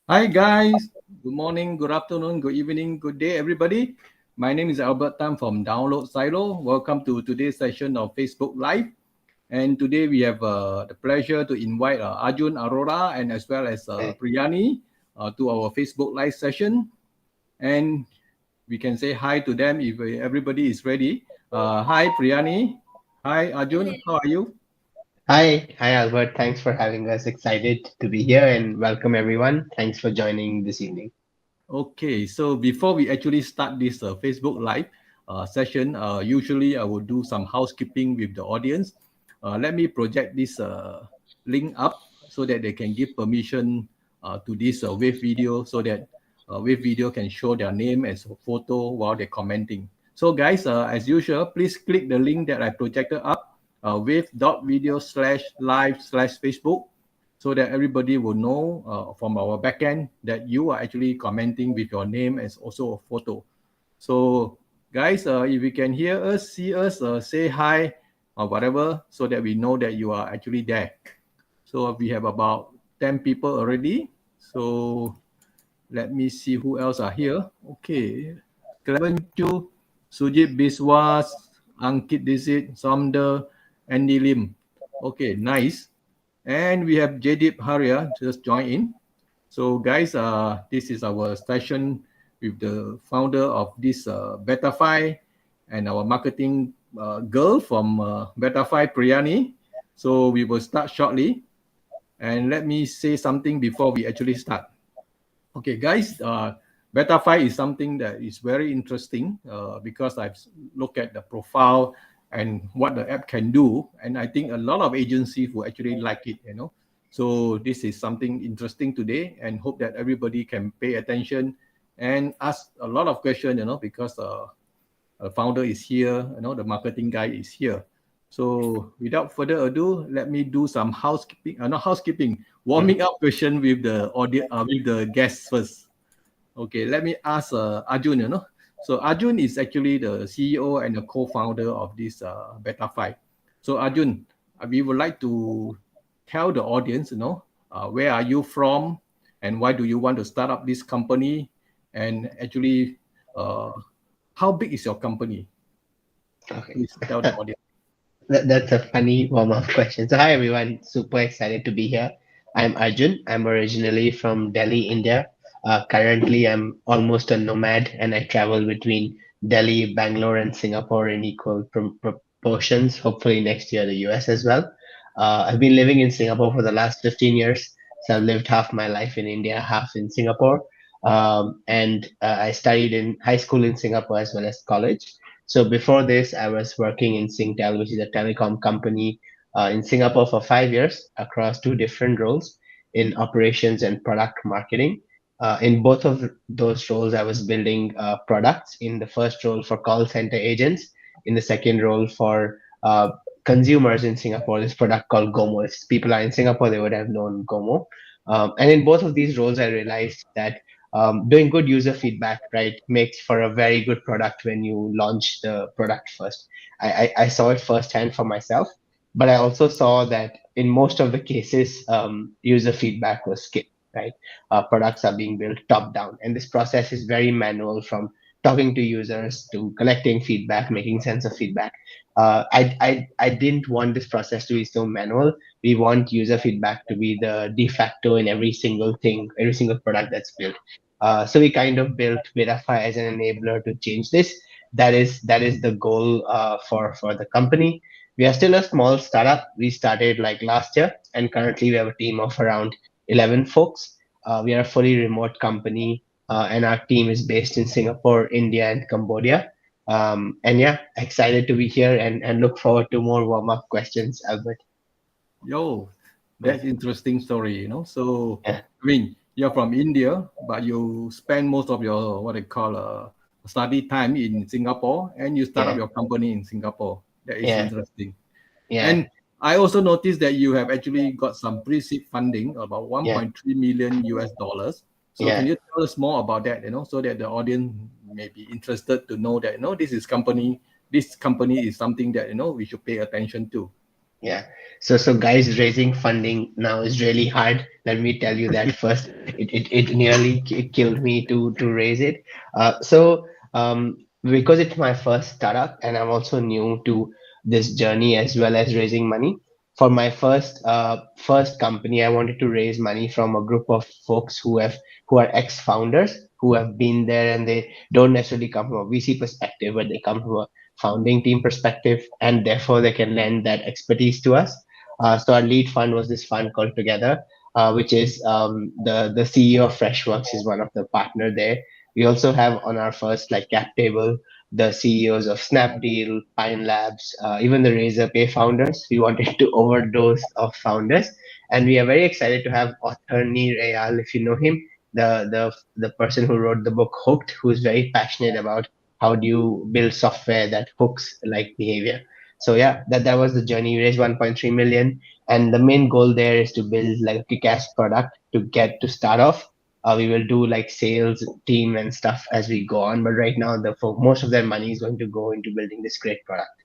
Hi guys, good morning, good afternoon, good evening, good day everybody. My name is Albert Tam from Download Silo. Welcome to today's session of Facebook Live. And today we have the pleasure to invite Arjun Arora and as well as Hey, Priyani to our Facebook Live session. And we can say hi to them if everybody is ready. Hi Priyani. Hi Arjun, how are you? hi, Albert. Thanks for having us. Excited to be here and welcome everyone. Thanks for joining this evening. Okay, so before we actually start this Facebook Live session, usually I will do some housekeeping with the audience. Let me project this link up so that they can give permission to this wave video so that wave video can show their name as a photo while they're commenting. So guys, as usual, please click the link that I projected up, wave.video/live/Facebook so that everybody will know from our backend that you are actually commenting with your name as also a photo. So, guys, if you can hear us, see us, say hi or whatever, so that we know that you are actually there. So we have about 10 people already. So let me see who else are here. Okay, Clement Chu, Sujit Biswas, Ankit Disit, Samder, Andy Lim. Okay, nice. And we have Jadip Haria just joined in. So guys, this is our session with the founder of this Betafi and our marketing girl from Betafi, Priyani. So we will start shortly. And let me say something before we actually start. Okay, guys, Betafi is something that is very interesting because I've looked at the profile and what the app can do, and I think a lot of agencies will actually like it. So this is something interesting today, and hope that everybody can pay attention and ask a lot of questions, because the founder is here, the marketing guy is here. So without further ado, let me do some housekeeping, not housekeeping, warming up question with the audience, with the guests first. Okay, let me ask Arjun. So Arjun is actually the CEO and the co-founder of this Betafi. So Arjun, we would like to tell the audience, where are you from and why do you want to start up this company? And actually, uh, how big is your company? Okay. Please tell the audience. That's a funny warm-up question. So hi everyone, super excited to be here. I'm Arjun. I'm originally from Delhi, India. Currently, I'm almost a nomad and I travel between Delhi, Bangalore, and Singapore in equal proportions. Hopefully next year the US as well. I've been living in Singapore for the last 15 years. So I've lived half my life in India, half in Singapore. And I studied in high school in Singapore as well as college. So before this, I was working in Singtel, which is a telecom company in Singapore for 5 years across two different roles in operations and product marketing. In both of those roles, I was building products. In the first role for call center agents, in the second role for consumers in Singapore, this product called Gomo. If people are in Singapore, they would have known Gomo. And in both of these roles, I realized that doing good user feedback, right, makes for a very good product when you launch the product first. I saw it firsthand for myself, but I also saw that in most of the cases, user feedback was skipped, right? Products are being built top down, and this process is very manual from talking to users to collecting feedback, making sense of feedback. I didn't want this process to be so manual. We want user feedback to be the de facto in every single thing, every single product that's built. So we kind of built Betafi as an enabler to change this. That is the goal for the company. We are still a small startup. We started like last year, and currently we have a team of around 11 folks. We are a fully remote company, and our team is based in Singapore, India, and Cambodia. And yeah, excited to be here and look forward to more warm up questions, Albert. Yo, that's interesting story. So, Yeah, I mean, you're from India, but you spend most of your what they call study time in Singapore, and you start up yeah, your company in Singapore. That is yeah, interesting. yeah, And I also noticed that you have actually got some pre-seed funding, about yeah, 1.3 million US dollars. So can yeah. you tell us more about that, so that the audience may be interested to know that, this company is something that, we should pay attention to. Yeah. So guys, raising funding now is really hard. Let me tell you that first. It nearly killed me to raise it. Because it's my first startup and I'm also new to this journey as well as raising money. For my first company, I wanted to raise money from a group of folks who are ex-founders who have been there, and they don't necessarily come from a VC perspective, but they come from a founding team perspective, and therefore they can lend that expertise to us. So our lead fund was this fund called Together, which is the CEO of Freshworks is one of the partner there. We also have on our first like cap table the CEOs of Snapdeal, Pine Labs, even the Razorpay founders. We wanted to overdose of founders, and we are very excited to have author Nir Eyal, if you know him, the person who wrote the book Hooked, who is very passionate about how do you build software that hooks like behavior. So yeah, that was the journey. We raised 1.3 million, and the main goal there is to build like a kick-ass product to get to start off. We will do like sales team and stuff as we go on, but right now the for most of their money is going to go into building this great product.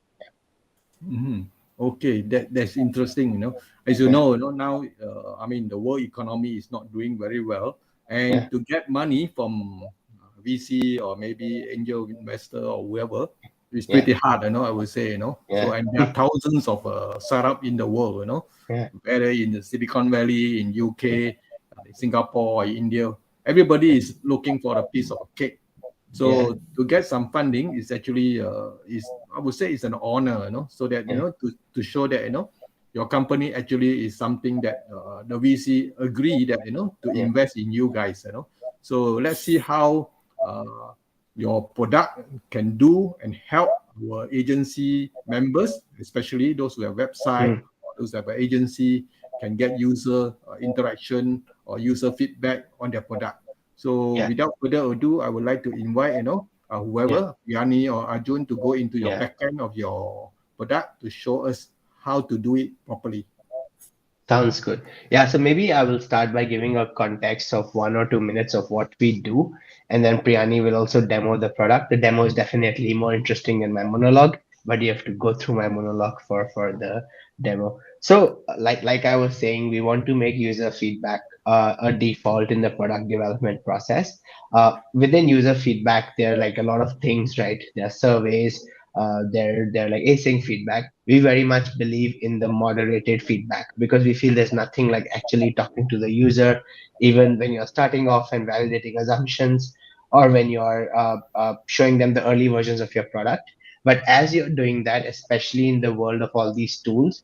Mhm. Okay, that's interesting. As Yeah, now, I mean, the world economy is not doing very well, and yeah, to get money from VC or maybe angel investor or whoever is yeah, pretty hard. I would say. So, yeah, and there are thousands of startup in the world. yeah, Whether in the Silicon Valley, in UK, Singapore, or India, everybody is looking for a piece of cake. yeah, So to get some funding is actually is I would say it's an honor, so that yeah, to show that your company actually is something that the VC agree that to yeah, invest in you guys, So let's see how uh, your product can do and help our agency members, especially those who have website, mm, or those who have an agency, can get user interaction or user feedback on their product. So yeah, without further ado, I would like to invite yeah, whoever, Yani or Arjun, to go into your yeah. back end of your product to show us how to do it properly. Sounds good. Yeah, so maybe I will start by giving a context of 1 or 2 minutes of what we do, and then Priyani will also demo the product. The demo is definitely more interesting than my monologue, but you have to go through my monologue for the demo. So, like I was saying, we want to make user feedback a default in the product development process. Within user feedback, there are like a lot of things, right? There are surveys, they're like async feedback. We very much believe in the moderated feedback because we feel there's nothing like actually talking to the user, even when you're starting off and validating assumptions, or when you're showing them the early versions of your product. But as you're doing that, especially in the world of all these tools,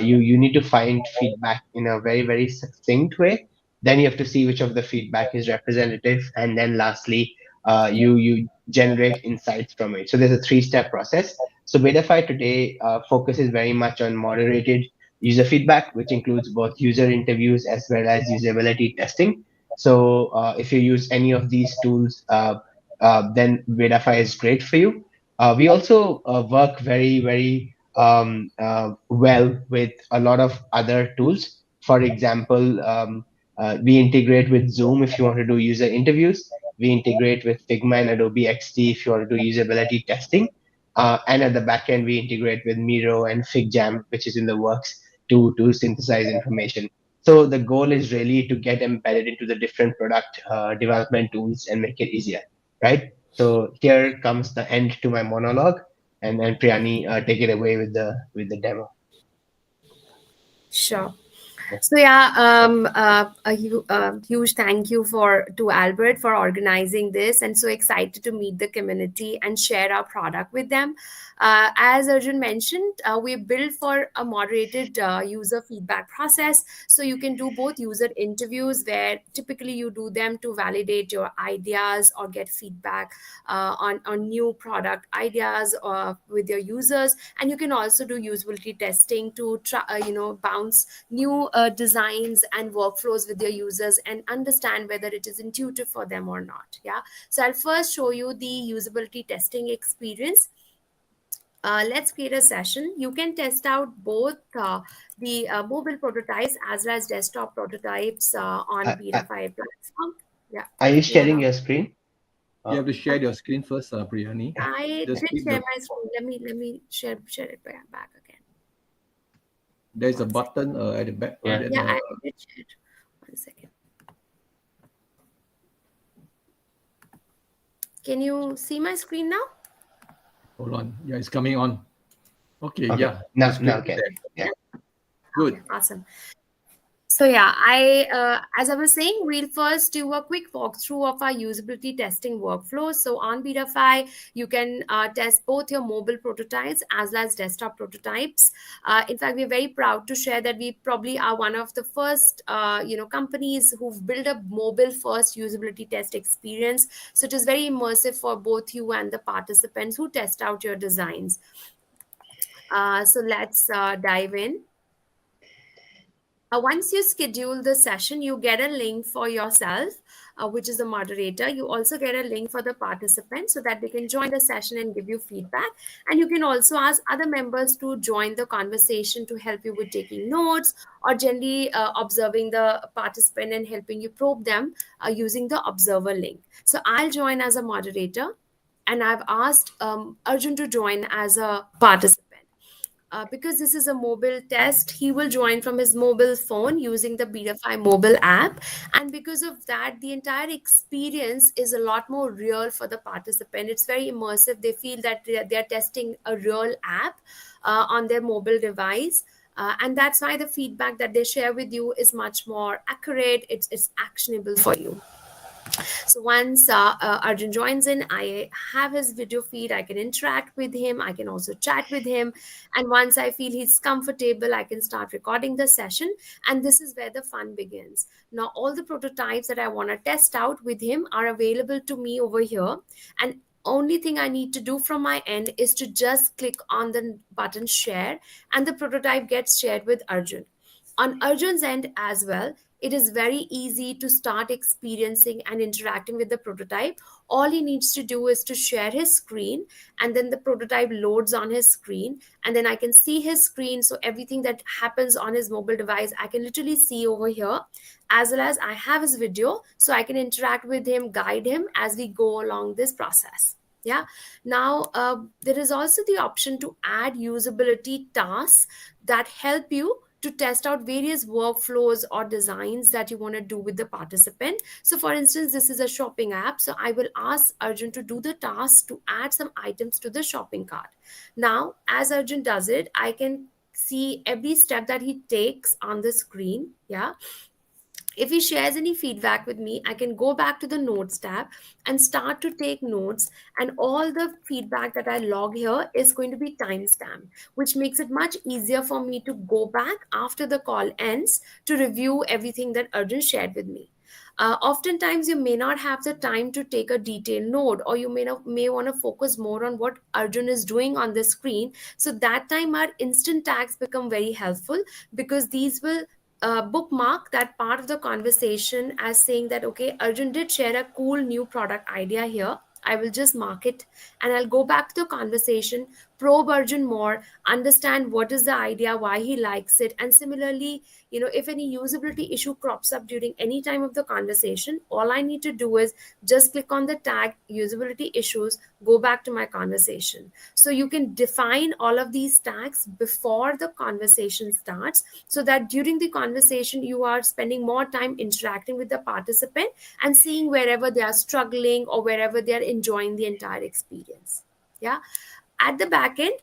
you need to find feedback in a very succinct way. Then you have to see which of the feedback is representative, and then lastly, you generate insights from it. So there's a three-step process. So Betafy today focuses very much on moderated user feedback, which includes both user interviews as well as usability testing. So if you use any of these tools, then Betafy is great for you. We also work very well with a lot of other tools. For example, we integrate with Zoom if you want to do user interviews. We integrate with Figma and Adobe XD if you want to do usability testing. And at the back end, we integrate with Miro and FigJam, which is in the works to synthesize information. So the goal is really to get embedded into the different product development tools and make it easier, right? So here comes the end to my monologue, and then Priyani, take it away with the demo. Sure. Yeah, So yeah, huge thank you for to Albert for organizing this, and so excited to meet the community and share our product with them. As Arjun mentioned, we built for a moderated user feedback process, so you can do both user interviews where typically you do them to validate your ideas or get feedback on new product ideas with your users, and you can also do usability testing to try, bounce new designs and workflows with your users and understand whether it is intuitive for them or not. Yeah, so I'll first show you the usability testing experience. Let's create a session. You can test out both the mobile prototypes as well as desktop prototypes on I, I, Betafi platform. Yeah, are you you sharing wanna? your screen? You Uh, have to share your screen first, Priyani. I Just did click share the my screen. Let me share it back again. there's a One second. button at the back. Yeah. Yeah, I did share. One second. Can you see my screen now? Hold on. Yeah, it's coming on. Okay, Okay. yeah, Now, it's great. okay. Yeah. Good. Okay, awesome. So yeah, as I was saying, we'll first do a quick walkthrough of our usability testing workflow. So on Betafi, you can test both your mobile prototypes as well as desktop prototypes. In fact, we're very proud to share that we probably are one of the first, companies who've built a mobile-first usability test experience. So it is very immersive for both you and the participants who test out your designs. So let's dive in. Once you schedule the session, you get a link for yourself, which is the moderator. You also get a link for the participants so that they can join the session and give you feedback. And you can also ask other members to join the conversation to help you with taking notes or generally observing the participant and helping you probe them using the observer link. So I'll join as a moderator, and I've asked Arjun to join as a participant. Because this is a mobile test, he will join from his mobile phone using the Betafi mobile app. And because of that, the entire experience is a lot more real for the participant. It's very immersive. They feel that they're testing a real app on their mobile device. And that's why the feedback that they share with you is much more accurate. It's actionable for you. So once Arjun joins in, I have his video feed. I can interact with him. I can also chat with him. And once I feel he's comfortable, I can start recording the session. And this is where the fun begins. Now, all the prototypes that I want to test out with him are available to me over here. And only thing I need to do from my end is to just click on the button share, and the prototype gets shared with Arjun. On Arjun's end as well, it is very easy to start experiencing and interacting with the prototype. All he needs to do is to share his screen, and then the prototype loads on his screen, and then I can see his screen. So everything that happens on his mobile device, I can literally see over here, as well as I have his video, so I can interact with him, guide him as we go along this process. Yeah. Now, there is also the option to add usability tasks that help you to test out various workflows or designs that you want to do with the participant. So for instance, this is a shopping app. So I will ask Arjun to do the task to add some items to the shopping cart. Now, as Arjun does it, I can see every step that he takes on the screen. Yeah. If he shares any feedback with me, I can go back to the notes tab and start to take notes. And all the feedback that I log here is going to be timestamped, which makes it much easier for me to go back after the call ends to review everything that Arjun shared with me. Oftentimes, you may not have the time to take a detailed note, or you may want to focus more on what Arjun is doing on the screen. So that time, our instant tags become very helpful, because these will bookmark that part of the conversation as saying that, okay, Arjun did share a cool new product idea here. I will just mark it, and I'll go back to the conversation, probe Arjun more, understand what is the idea, why he likes it. And similarly, if any usability issue crops up during any time of the conversation, all I need to do is just click on the tag usability issues, go back to my conversation. So you can define all of these tags before the conversation starts, so that during the conversation you are spending more time interacting with the participant and seeing wherever they are struggling or wherever they are enjoying the entire experience. Yeah. At the back end,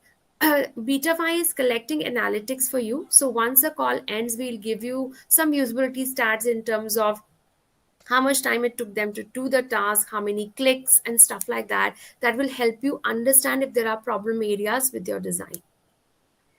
Betafi is collecting analytics for you. So once the call ends, we'll give you some usability stats in terms of how much time it took them to do the task, how many clicks, and stuff like that. That will help you understand if there are problem areas with your design.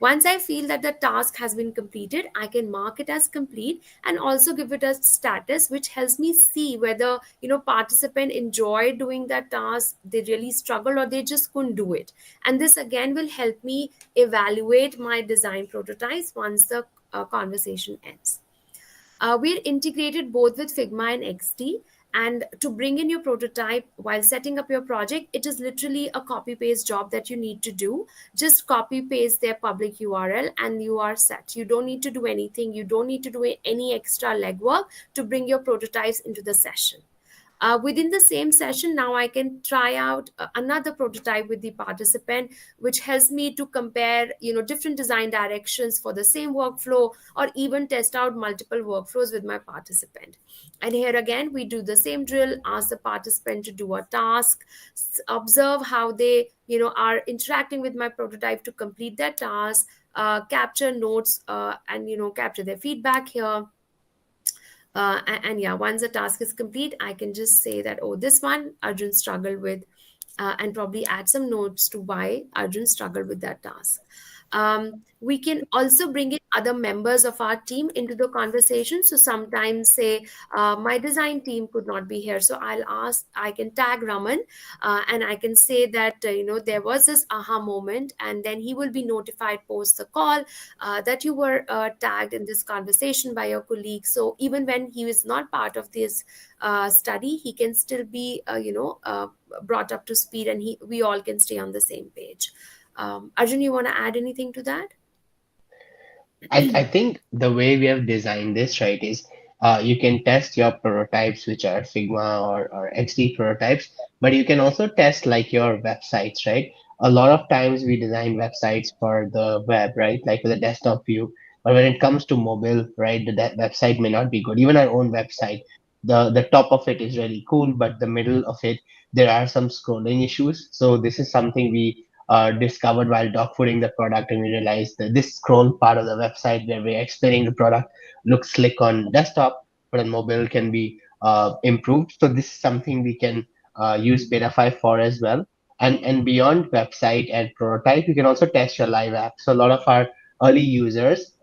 Once I feel that the task has been completed, I can mark it as complete and also give it a status, which helps me see whether, participant enjoyed doing that task, they really struggled, or they just couldn't do it. And this again will help me evaluate my design prototypes once the conversation ends. We're integrated both with Figma and XD. And to bring in your prototype while setting up your project, it is literally a copy paste job that you need to do. Just copy paste their public URL and you are set. You don't need to do anything. You don't need to do any extra legwork to bring your prototypes into the session. Within the same session, now I can try out another prototype with the participant, which helps me to compare, different design directions for the same workflow, or even test out multiple workflows with my participant. And here again, we do the same drill, ask the participant to do a task, observe how they, are interacting with my prototype to complete that task, capture notes, and, capture their feedback here. And yeah, once the task is complete, I can just say that, oh, this one Arjun struggled with, and probably add some notes to why Arjun struggled with that task. We can also bring in other members of our team into the conversation. So sometimes, say, my design team could not be here, so I can tag Raman, and I can say that, there was this aha moment, and then he will be notified post the call that you were tagged in this conversation by your colleague. So even when he is not part of this study, he can still be, brought up to speed, and we all can stay on the same page. Arjun, you want to add anything to that? I think the way we have designed this, right, is you can test your prototypes, which are Figma or XD prototypes, but you can also test like your websites, right? A lot of times we design websites for the web, right, like with a desktop view. But when it comes to mobile, right, that website may not be good. Even our own website, the top of it is really cool, but the middle of it, there are some scrolling issues. So this is something we discovered while dogfooding the product, and we realized that this scroll part of the website where we're explaining the product looks slick on desktop, but on mobile can be improved. So this is something we can use Betafi for as well. And beyond website and prototype, you can also test your live app. So a lot of our early users,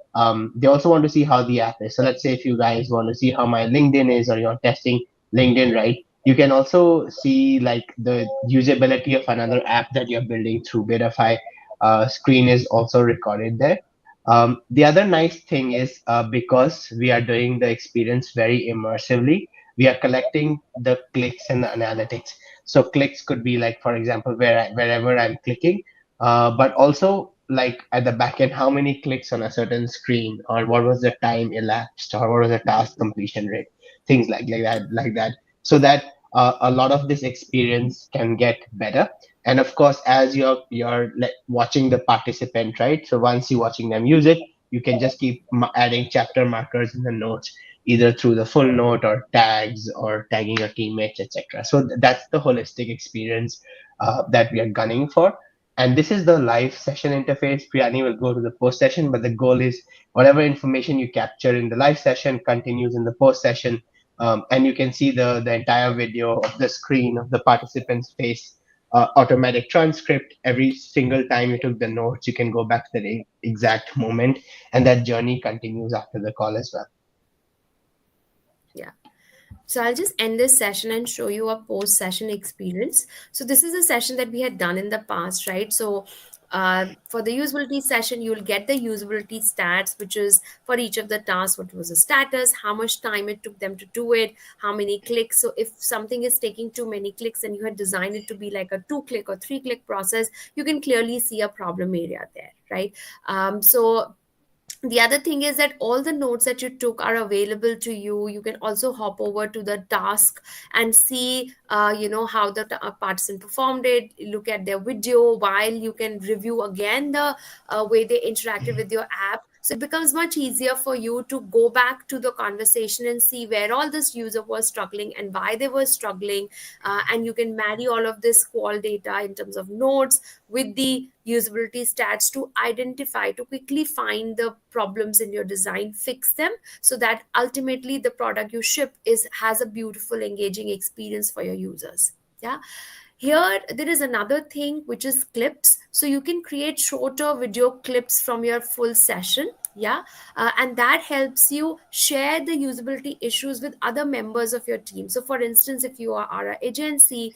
they also want to see how the app is. So let's say if you guys want to see how my LinkedIn is, or you're testing LinkedIn, right? You can also see like the usability of another app that you're building through Betafi. Screen is also recorded there. The other nice thing is because we are doing the experience very immersively, we are collecting the clicks and the analytics. So clicks could be like, for example, wherever I'm clicking, but also like at the back end, how many clicks on a certain screen, or what was the time elapsed, or what was the task completion rate, things like that, so that a lot of this experience can get better. And of course, as you're like watching the participant, right, so once you're watching them use it, you can just keep adding chapter markers in the notes, either through the full note or tags or tagging your teammates, etc. So that's the holistic experience that we are gunning for. And this is the live session interface. Priyani will go to the post session, but the goal is whatever information you capture in the live session continues in the post session. And you can see the entire video of the screen of the participant's face, automatic transcript. Every single time you took the notes, you can go back to the exact moment, and that journey continues after the call as well. Yeah. So I'll just end this session and show you a post session experience. So this is a session that we had done in the past, right? So for the usability session, you'll get the usability stats, which is for each of the tasks, what was the status, how much time it took them to do it, how many clicks. So if something is taking too many clicks and you had designed it to be like a 2-click or 3-click process, you can clearly see a problem area there, right? So the other thing is that all the notes that you took are available to you. You can also hop over to the task and see how the participant performed it, look at their video, while you can review again the way they interacted with your app. So it becomes much easier for you to go back to the conversation and see where all this user was struggling and why they were struggling. And you can marry all of this qual data in terms of notes with the usability stats to identify, to quickly find the problems in your design, fix them, so that ultimately the product you ship has a beautiful, engaging experience for your users. Yeah. Here there is another thing, which is clips. So you can create shorter video clips from your full session. Yeah. And that helps you share the usability issues with other members of your team. So for instance, if you are an agency,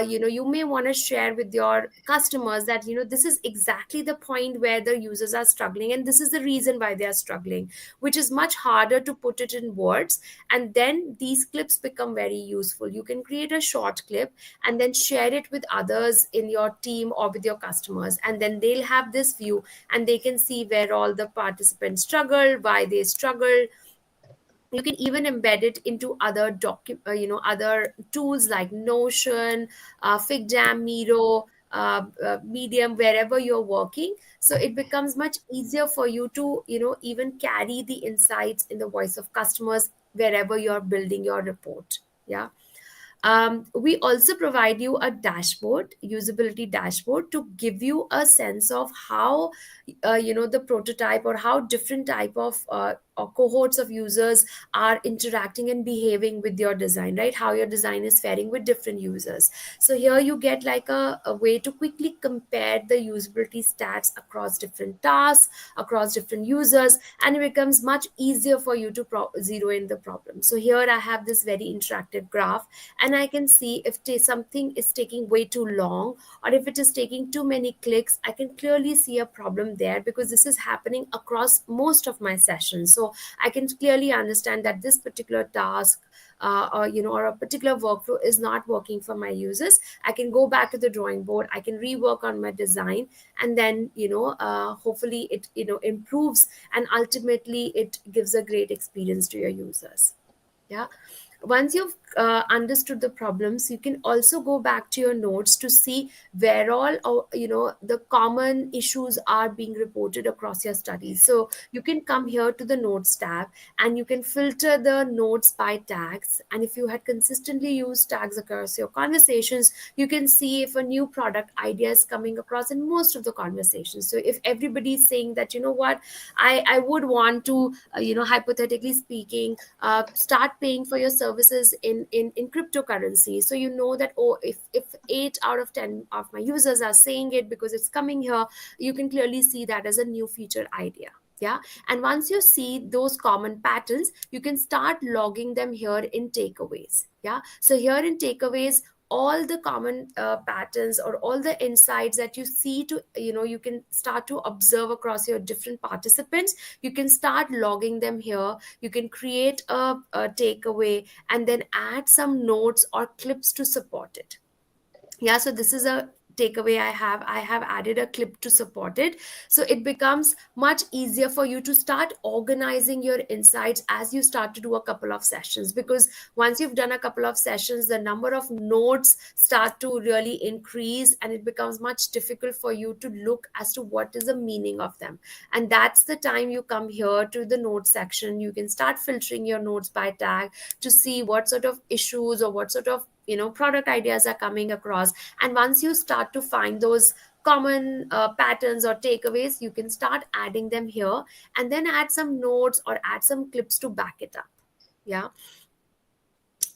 you may want to share with your customers that, this is exactly the point where the users are struggling, and this is the reason why they are struggling, which is much harder to put it in words. And then these clips become very useful. You can create a short clip and then share it with others in your team or with your customers, and then they'll have this view and they can see where all the participants struggle, why they struggle, You can even embed it into other other tools like Notion, FigJam, Miro, Medium, wherever you're working. So it becomes much easier for you to even carry the insights in the voice of customers wherever you're building your report. Yeah. We also provide you a dashboard, usability dashboard, to give you a sense of how the prototype, or how different type of or cohorts of users are interacting and behaving with your design, right? How your design is faring with different users. So here you get like a way to quickly compare the usability stats across different tasks, across different users, and it becomes much easier for you to zero in the problem. So here I have this very interactive graph, and I can see if something is taking way too long, or if it is taking too many clicks. I can clearly see a problem there, because this is happening across most of my sessions. So I can clearly understand that this particular task, or a particular workflow is not working for my users. I can go back to the drawing board, I can rework on my design, and then hopefully it improves, and ultimately it gives a great experience to your users. Yeah. Once you've understood the problems, you can also go back to your notes to see where all the common issues are being reported across your studies. So you can come here to the notes tab, and you can filter the notes by tags. And if you had consistently used tags across your conversations, you can see if a new product idea is coming across in most of the conversations. So if everybody is saying that, you know what, I would want to hypothetically speaking, start paying for your services in cryptocurrency. So you know that, oh, if 8 out of 10 of my users are saying it because it's coming here, you can clearly see that as a new feature idea. Yeah. And once you see those common patterns, you can start logging them here in takeaways. Yeah. So here in takeaways, all the common patterns, or all the insights that you see, to you can start to observe across your different participants. You can start logging them here. You can create a takeaway, and then add some notes or clips to support it. Yeah. So this is a takeaway. I have added a clip to support it. So it becomes much easier for you to start organizing your insights as you start to do a couple of sessions, because once you've done a couple of sessions, the number of notes start to really increase, and it becomes much difficult for you to look as to what is the meaning of them. And that's the time you come here to the notes section. You can start filtering your notes by tag to see what sort of issues, or what sort of product ideas are coming across. And once you start to find those common patterns or takeaways, you can start adding them here, and then add some notes or add some clips to back it up. Yeah.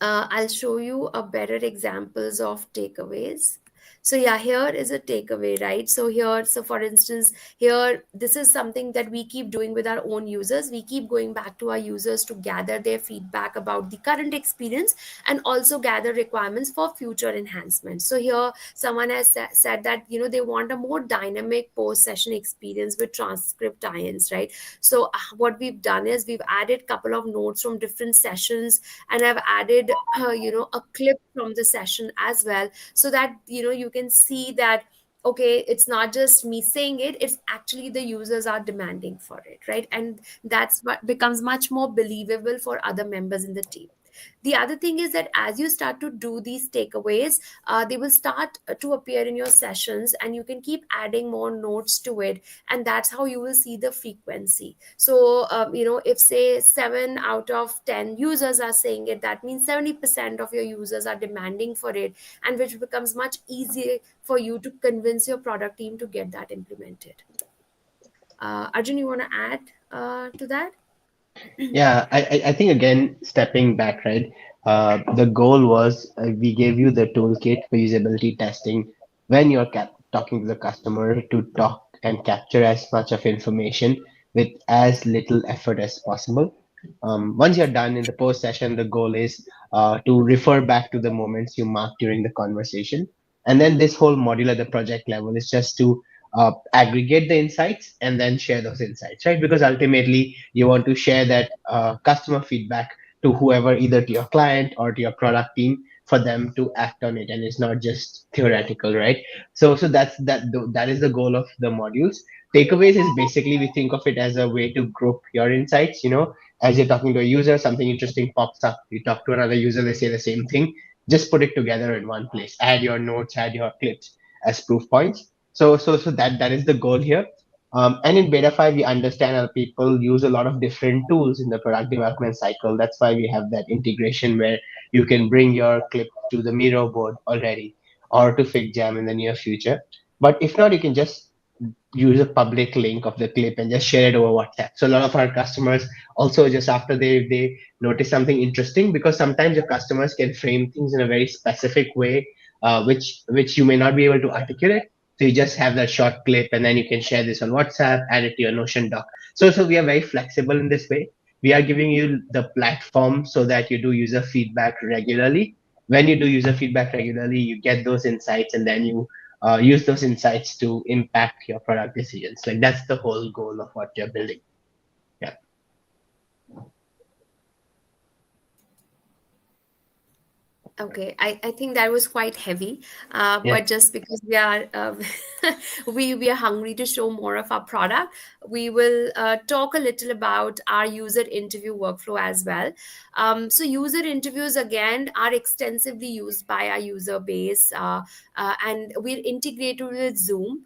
I'll show you a better examples of takeaways. So yeah, here is a takeaway, right? So here, so for instance, here, this is something that we keep doing with our own users. We keep going back to our users to gather their feedback about the current experience, and also gather requirements for future enhancements. So here, someone has said that, they want a more dynamic post-session experience with transcript tie-ins, right? So what we've done is we've added couple of notes from different sessions, and I've added a clip from the session as well, so that you can see that, okay, it's not just me saying it, it's actually the users are demanding for it, right? And that's what becomes much more believable for other members in the team. The other thing is that as you start to do these takeaways, they will start to appear in your sessions, and you can keep adding more notes to it, and that's how you will see the frequency. So if say 7 out of 10 users are saying it, that means 70% of your users are demanding for it, and which becomes much easier for you to convince your product team to get that implemented. Arjun, you want to add to that? Yeah, I think again, stepping back, right? The goal was we gave you the toolkit for usability testing when you're talking to the customer, to talk and capture as much of information with as little effort as possible. Once you're done in the post session, the goal is to refer back to the moments you marked during the conversation. And then this whole module at the project level is just to aggregate the insights and then share those insights, right? Because ultimately you want to share that customer feedback to whoever, either to your client or to your product team, for them to act on it, and it's not just theoretical, right? So that is the goal of the modules. Takeaways is basically, we think of it as a way to group your insights, as you're talking to a user, something interesting pops up. You talk to another user, they say the same thing. Just put it together in one place. Add your notes, add your clips as proof points. So that is the goal here. And in Beta 5, we understand that people use a lot of different tools in the product development cycle. That's why we have that integration where you can bring your clip to the Miro board already or to FigJam in the near future. But if not, you can just use a public link of the clip and just share it over WhatsApp. So a lot of our customers also just after they notice something interesting, because sometimes your customers can frame things in a very specific way, which you may not be able to articulate. So you just have that short clip and then you can share this on WhatsApp, add it to your Notion doc. So we are very flexible in this way. We are giving you the platform so that you do user feedback regularly. When you do user feedback regularly, you get those insights and then you use those insights to impact your product decisions. Like that's the whole goal of what you're building. Yeah. Okay, I think that was quite heavy, Yeah. but just because we are we are hungry to show more of our product, we will talk a little about our user interview workflow as well. So user interviews again are extensively used by our user base, and we're integrated with Zoom.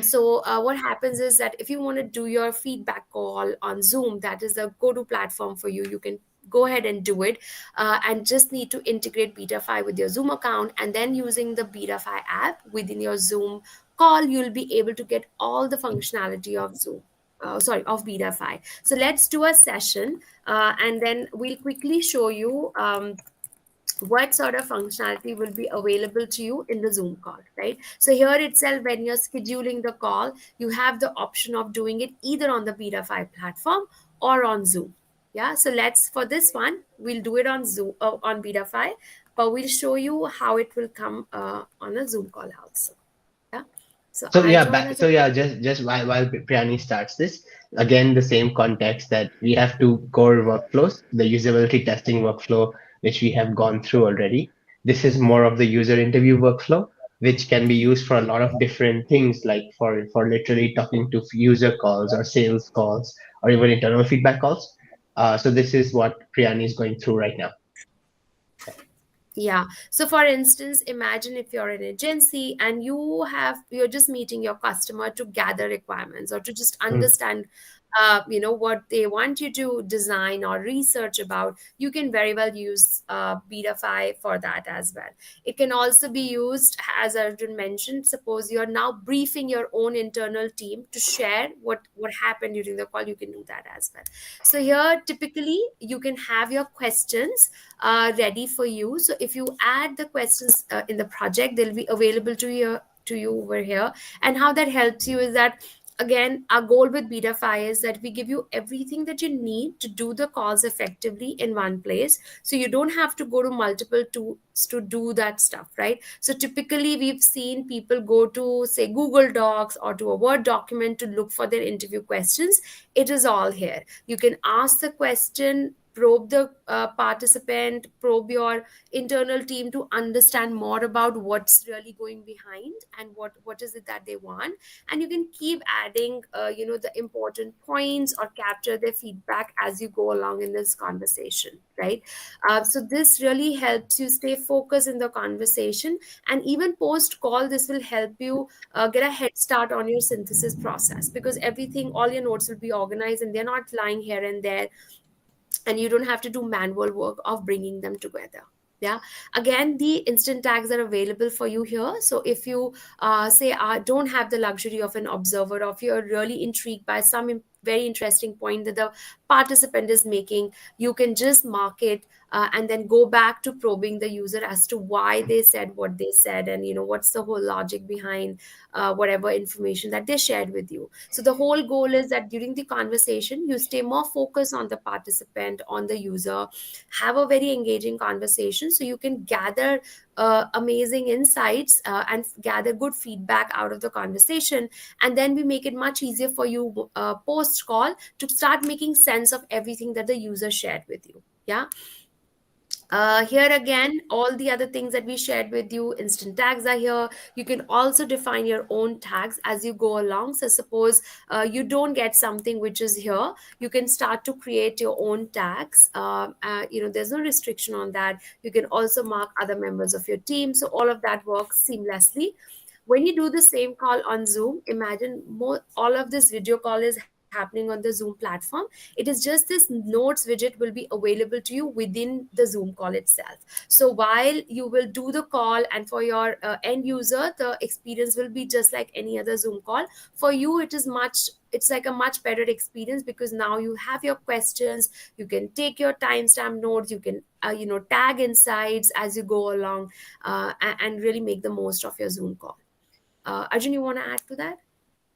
So what happens is that if you want to do your feedback call on Zoom, that is the go-to platform for you. You can go ahead and do it, and just need to integrate Betafi with your Zoom account, and then using the Betafi app within your Zoom call, you'll be able to get all the functionality of Zoom. Of Betafi. So let's do a session, and then we'll quickly show you what sort of functionality will be available to you in the Zoom call, right? So here itself, when you're scheduling the call, you have the option of doing it either on the Betafi platform or on Zoom. Yeah, so let's, for this one, we'll do it on Zoom, on Betafi, but we'll show you how it will come on a Zoom call also. Yeah, so So I'll yeah, join as a. just while Priyani starts this, again the same context that we have two core workflows, the usability testing workflow, which we have gone through already. This is more of the user interview workflow, which can be used for a lot of different things, like for literally talking to user calls or sales calls or even internal feedback calls. So this is what Priyani is going through right now. Yeah. So for instance, imagine if you're an agency and you're just meeting your customer to gather requirements or to just Mm. understand what they want you to design or research about. You can very well use Betafi for that as well. It can also be used, as Arjun mentioned, suppose you're now briefing your own internal team to share what happened during the call. You can do that as well. So here typically you can have your questions ready for you. So if you add the questions in the project, they'll be available to you over here. And how that helps you is that, again, our goal with Betafi is that we give you everything that you need to do the calls effectively in one place, so you don't have to go to multiple tools to do that stuff, right? So typically we've seen people go to, say, Google Docs or to a Word document to look for their interview questions. It is all here. You can ask the question, probe the participant, probe your internal team to understand more about what's really going behind and what is it that they want. And you can keep adding the important points or capture their feedback as you go along in this conversation, right? So this really helps you stay focused in the conversation, and even post call, this will help you get a head start on your synthesis process, because everything, all your notes will be organized and they're not lying here and there, and you don't have to do manual work of bringing them together. Yeah, again, the instant tags are available for you here. So if you say don't have the luxury of an observer, or if you're really intrigued by some very interesting point that the participant is making, you can just mark it, and then go back to probing the user as to why they said what they said, and what's the whole logic behind whatever information that they shared with you. So the whole goal is that during the conversation, you stay more focused on the participant, on the user, have a very engaging conversation, so you can gather amazing insights, and gather good feedback out of the conversation. And then we make it much easier for you post call to start making sense of everything that the user shared with you. Yeah. Here again, all the other things that we shared with you, instant tags are here. You can also define your own tags as you go along. So, suppose you don't get something which is here, you can start to create your own tags. There's no restriction on that. You can also mark other members of your team. So, all of that works seamlessly. When you do the same call on Zoom, imagine all of this video call is happening on the Zoom platform. It is just this notes widget will be available to you within the Zoom call itself. So while you will do the call, and for your end user, the experience will be just like any other Zoom call. For you, it's like a much better experience, because now you have your questions, you can take your timestamp notes, you can tag insights as you go along, and really make the most of your Zoom call. Arjun, you want to add to that?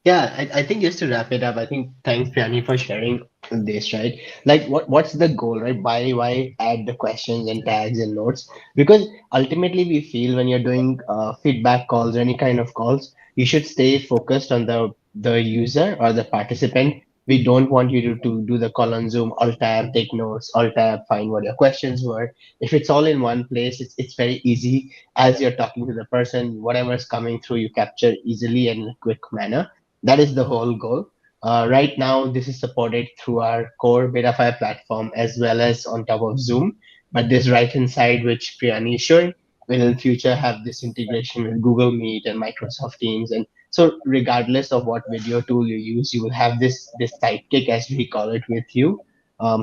Yeah, I think just to wrap it up, I think thanks Priani for sharing this, right? Like what's the goal, right? Why add the questions and tags and notes? Because ultimately we feel when you're doing feedback calls or any kind of calls, you should stay focused on the user or the participant. We don't want you to do the call on Zoom, alt tab, take notes, alt tab, find what your questions were. If it's all in one place, it's very easy as you're talking to the person, whatever's coming through, you capture easily and in a quick manner. That is the whole goal. Right now, this is supported through our core Betafi platform as well as on top of Zoom. But this right hand side, which Priyani is showing, will in future have this integration with Google Meet and Microsoft Teams. And so, regardless of what video tool you use, you will have this sidekick, as we call it, with you,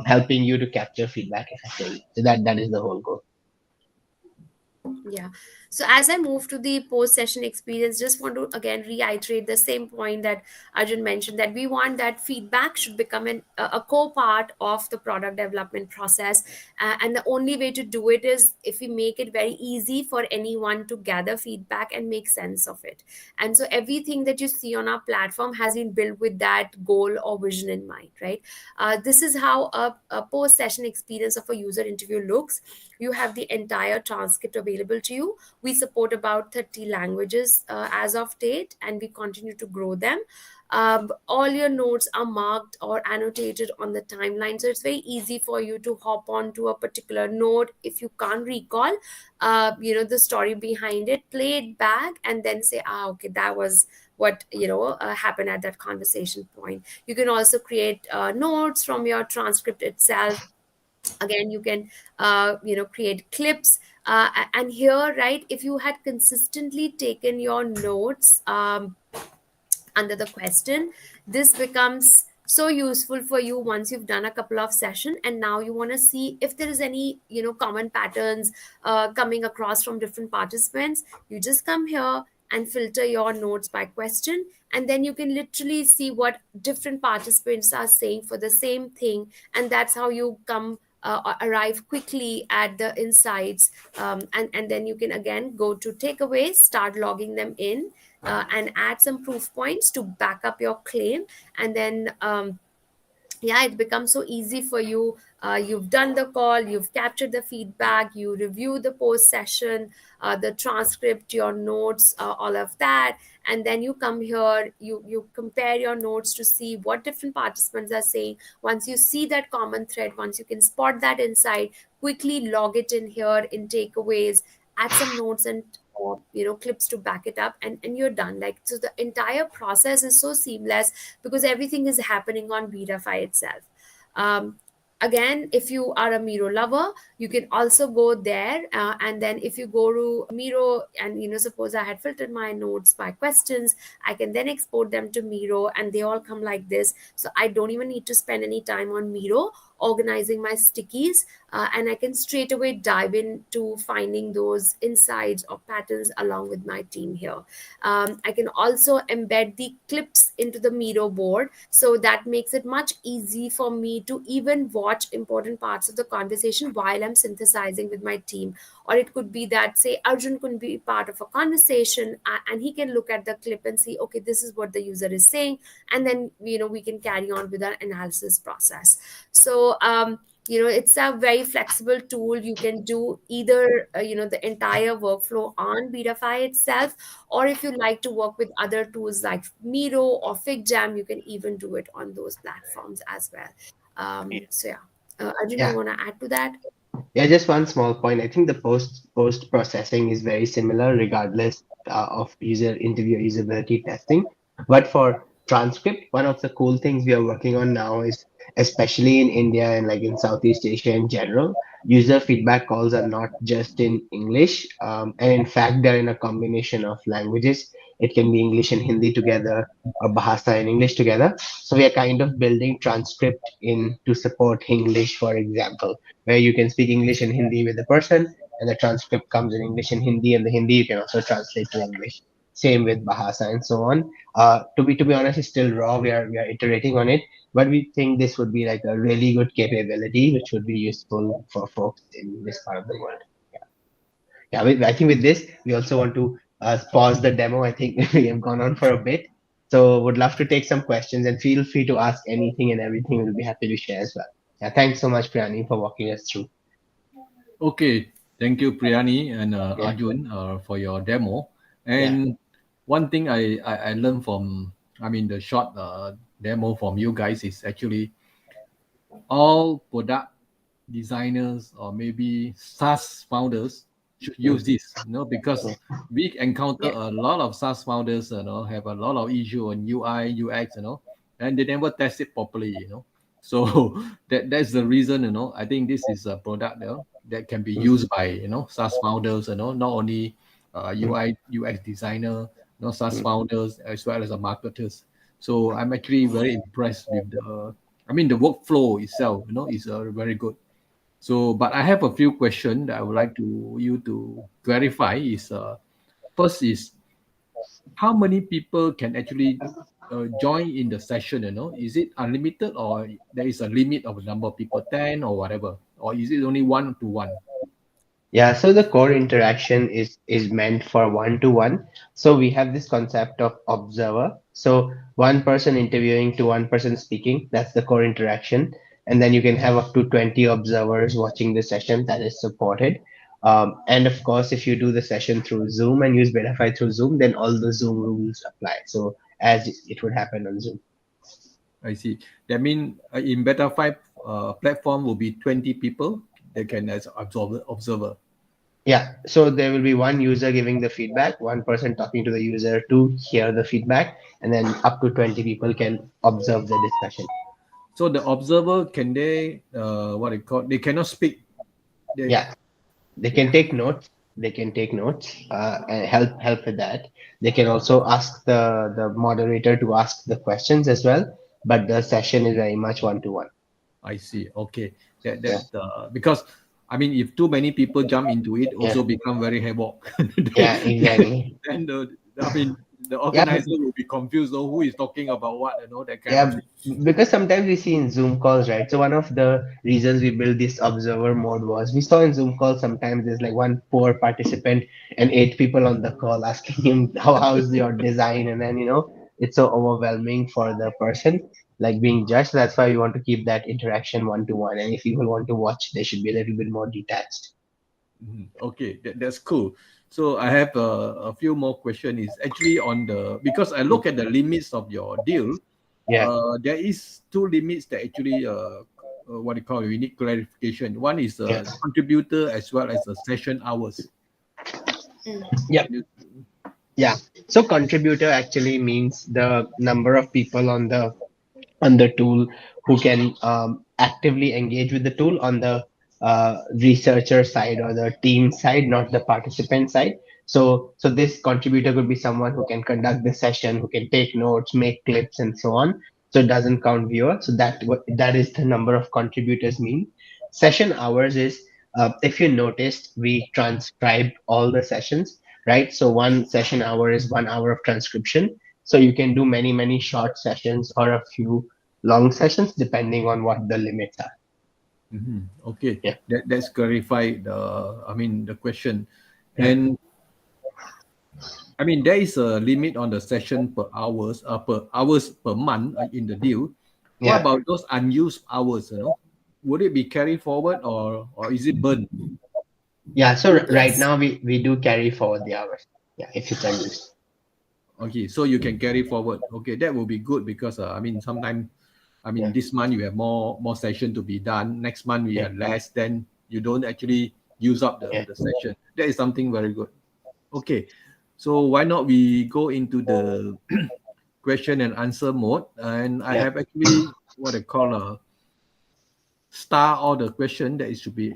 helping you to capture feedback effectively. So that is the whole goal. Yeah. So as I move to the post session experience, just want to again reiterate the same point that Arjun mentioned, that we want that feedback should become a core part of the product development process. And the only way to do it is if we make it very easy for anyone to gather feedback and make sense of it. And so everything that you see on our platform has been built with that goal or vision in mind, right? This is how a post session experience of a user interview looks. You have the entire transcript available to you. We support about 30 languages as of date, and we continue to grow them. All your notes are marked or annotated on the timeline, so it's very easy for you to hop on to a particular note. If you can't recall the story behind it, play it back and then say, okay, that was what happened at that conversation point. You can also create notes from your transcript itself. Again, you can create clips, and here, right, if you had consistently taken your notes under the question, this becomes so useful for you once you've done a couple of sessions, and now you want to see if there is any common patterns coming across from different participants. You just come here and filter your notes by question, and then you can literally see what different participants are saying for the same thing, and that's how you come arrive quickly at the insights. And then you can again go to takeaways, start logging them in, and add some proof points to back up your claim. And then yeah, it becomes so easy for you. You've done the call, you've captured the feedback, you review the post session, the transcript, your notes, all of that, and then you come here, you compare your notes to see what different participants are saying. Once you see that common thread, once you can spot that insight, quickly log it in here in takeaways, add some notes and clips to back it up, and you're done. Like, so the entire process is so seamless because everything is happening on Betafi itself. Um, Again, if you are a Miro lover, you can also go there, and then if you go to Miro and suppose I had filtered my notes by questions, I can then export them to Miro, and they all come like this. So I don't even need to spend any time on Miro organizing my stickies, and I can straight away dive into finding those insights or patterns along with my team here. I can also embed the clips into the Miro board, so that makes it much easy for me to even watch important parts of the conversation while I'm synthesizing with my team. Or it could be that, say, Arjun could be part of a conversation, and he can look at the clip and see, okay, this is what the user is saying, and then we can carry on with our analysis process. So it's a very flexible tool. You can do either the entire workflow on Betafi itself, or if you like to work with other tools like Miro or FigJam, you can even do it on those platforms as well. So yeah, Arjun, you Yeah. want to add to that? Yeah, just one small point. I think the post processing is very similar, regardless of user interview usability testing. But for transcript, one of the cool things we are working on now is, especially in India and like in Southeast Asia in general, user feedback calls are not just in English, and in fact they're in a combination of languages. It can be English and Hindi together, or Bahasa and English together. So we are kind of building transcript in to support English, for example, where you can speak English and Hindi with the person, and the transcript comes in English and Hindi, and the Hindi you can also translate to English. Same with Bahasa and so on. To be honest, it's still raw. We are iterating on it, but we think this would be like a really good capability, which would be useful for folks in this part of the world. Yeah, I think with this, we also want to pause the demo. I think we have gone on for a bit. So would love to take some questions, and feel free to ask anything and everything. We'll be happy to share as well. Yeah, thanks so much, Priyani, for walking us through. Okay, thank you, Priyani and Yeah, Arjun, for your demo. yeah, And one thing I learned from, I mean, the short demo from you guys is actually all product designers or maybe SaaS founders should use mm, this, because yeah, we encounter Yeah. a lot of SaaS founders, have a lot of issue on UI, UX, and they never test it properly, So that's the reason, I think this is a product, that can be mm, used by, SaaS founders, not only mm, UI, UX designer, SaaS mm. founders as well as the marketers. So I'm actually very impressed with I mean, the workflow itself, is very good. So, but I have a few questions that I would like to you to clarify. Is first is how many people can actually join in the session? Is it unlimited or there is a limit of a number of people, 10 or whatever, or is it only 1 to 1? Yeah, so the core interaction is meant for one to one. So we have this concept of observer. So one person interviewing to one person speaking, that's the core interaction. And then you can have up to 20 observers watching the session, that is supported. And of course, if you do the session through Zoom and use Betafi through Zoom, then all the Zoom rules apply. So as it would happen on Zoom. I see. That means in Beta 5 platform will be 20 people that can as observer. Yeah, so there will be one user giving the feedback, one person talking to the user to hear the feedback, and then up to 20 people can observe the discussion. So the observer can they what they call they cannot speak. They Yeah, they can take notes. They can take notes and help with that. They can also ask the moderator to ask the questions as well, but the session is very much one to one. I see. Okay. That Yeah, that because I mean if too many people jump into it yeah, also become very havoc. yeah, exactly. Then I mean the Yeah, organizer will be confused, who is talking about what, that kind of yeah, thing. because sometimes we see in Zoom calls, right? So one of the reasons we built this observer mode was we saw in Zoom calls sometimes there's like one poor participant and eight people on the call asking him how's your design, and then it's so overwhelming for the person like being judged. That's why we want to keep that interaction one to one, and if people want to watch, they should be a little bit more detached. Mhm. Okay, that's cool. So I have a few more questions. Is actually on the because I look at the limits of your deal. Yeah, There is two limits that actually what you call unique clarification. One is yeah, contributor as well as the session hours. Mm. yeah. Can you- Yeah. So contributor actually means the number of people on the tool who can actively engage with the tool on the researcher side or the team side, not the participant side. So this contributor could be someone who can conduct the session, who can take notes, make clips, and so on. So it doesn't count viewer. So that is the number of contributors mean. Session hours is, if you noticed, we transcribe all the sessions, right? So one session hour is 1 hour of transcription. So you can do many short sessions or a few long sessions depending on what the limits are. Mhm. Okay, Yeah, that's clarified. I mean the question, yeah, and I mean there is a limit on the session per hours per month in the deal. What yeah, about those unused hours? Would it be carried forward or is it burned? yeah. So right Yes. now we do carry forward the hours. Yeah, if it's unused. Okay, so you can carry forward. Okay, that will be good because I mean sometimes I mean Yeah, this month you have more session to be done. Next month we yeah, have less. Then you don't actually use up Yeah. the session. That is something very good. Okay, so why not we go into the question and answer mode? And I Yeah. have actually what I call a star all the question that it should be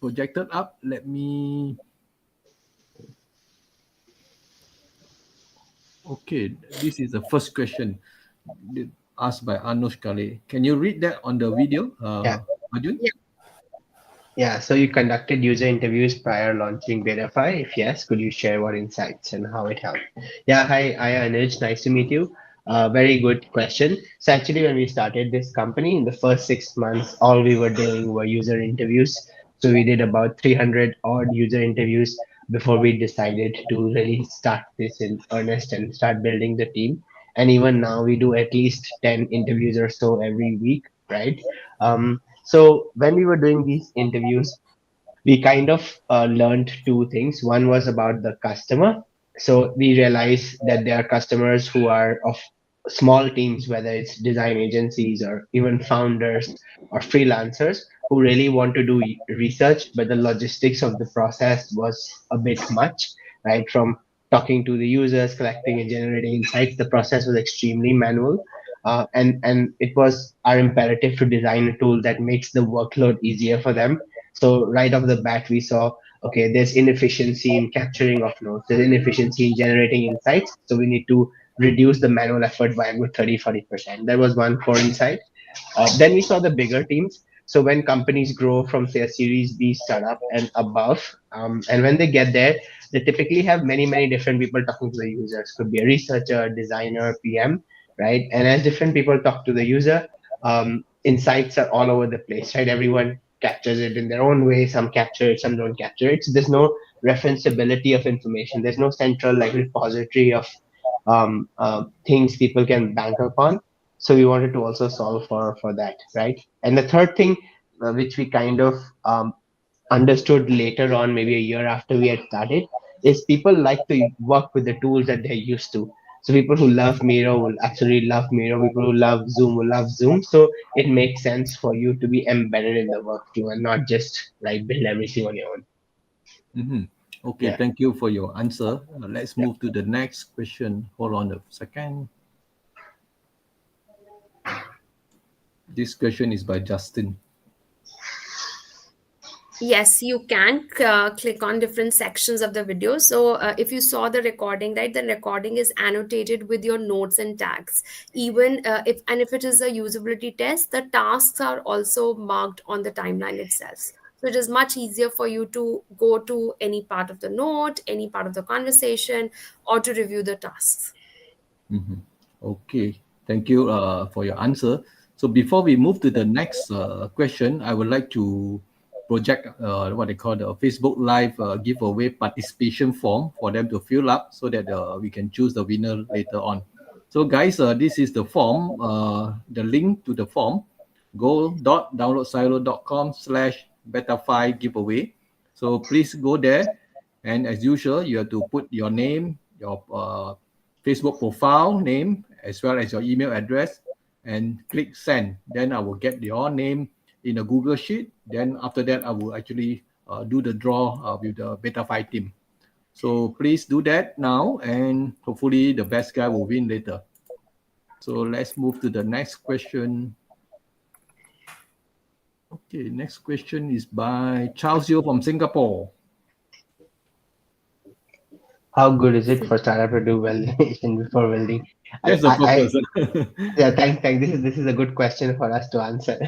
projected up. Let me. Okay, this is the first question asked by Anush Kale. Can you read that on the video, Yeah. Arjun? Yeah. Yeah. So you conducted user interviews prior launching Betafi? If yes, could you share what insights and how it helped? Yeah. Hi, Anuj. Nice to meet you. Very good question. So actually, when we started this company, in the first 6 months, all we were doing were user interviews. So we did about 300 odd user interviews before we decided to really start this in earnest and start building the team. And even now, we do at least 10 interviews or so every week, right? So when we were doing these interviews, we kind of learned two things. One was about the customer. So we realized that there are customers who are of small teams, whether it's design agencies or even founders or freelancers who really want to do research, but the logistics of the process was a bit much, right? From talking to the users, collecting and generating insights, the process was extremely manual. And it was our imperative to design a tool that makes the workload easier for them. So right off the bat, we saw, okay, there's inefficiency in capturing of notes, there's inefficiency in generating insights. So we need to reduce the manual effort by about 30-40%. That was one core insight. Then we saw the bigger teams. So when companies grow from say a Series B startup and above, and when they get there, they typically have many different people talking to the users. Could be a researcher, designer, PM, right? And as different people talk to the user, insights are all over the place, right? Everyone captures it in their own way. Some capture it, some don't capture it. So there's no referenceability of information. There's no central like repository of things people can bank upon. So we wanted to also solve for that, right? And the third thing, which we kind of understood later on, maybe a year after we had started, is people like to work with the tools that they're used to. So people who love Miro will absolutely love Miro. People who love Zoom will love Zoom. So it makes sense for you to be embedded in the workflow and not just like build everything on your own. Mm-hmm. Okay, Yeah. thank you for your answer. Let's Yeah. move to the next question. Hold on a second. This question is by Justin. Yes, you can click on different sections of the video. So, if you saw the recording, right, the recording is annotated with your notes and tags. Even if it is a usability test, the tasks are also marked on the timeline itself. So, it is much easier for you to go to any part of the note, any part of the conversation, or to review the tasks. Mhm. Okay, thank you for your answer. So before we move to the next question, I would like to project what they call the Facebook Live giveaway participation form for them to fill up so that we can choose the winner later on. So guys, this is the form, the link to the form, go.downloadsilo.com/betafi giveaway. So please go there, and as usual, you have to put your name, your Facebook profile name, as well as your email address, and click send. Then I will get your name in a Google Sheet. Then after that, I will actually do the draw with the Betafi team. So please do that now, and hopefully the best guy will win later. So let's move to the next question. Okay, next question is by Charles Yeo from Singapore. How good is it for startup to do validation before building? I, That's the I, I purpose. Yeah, thank. This is a good question for us to answer.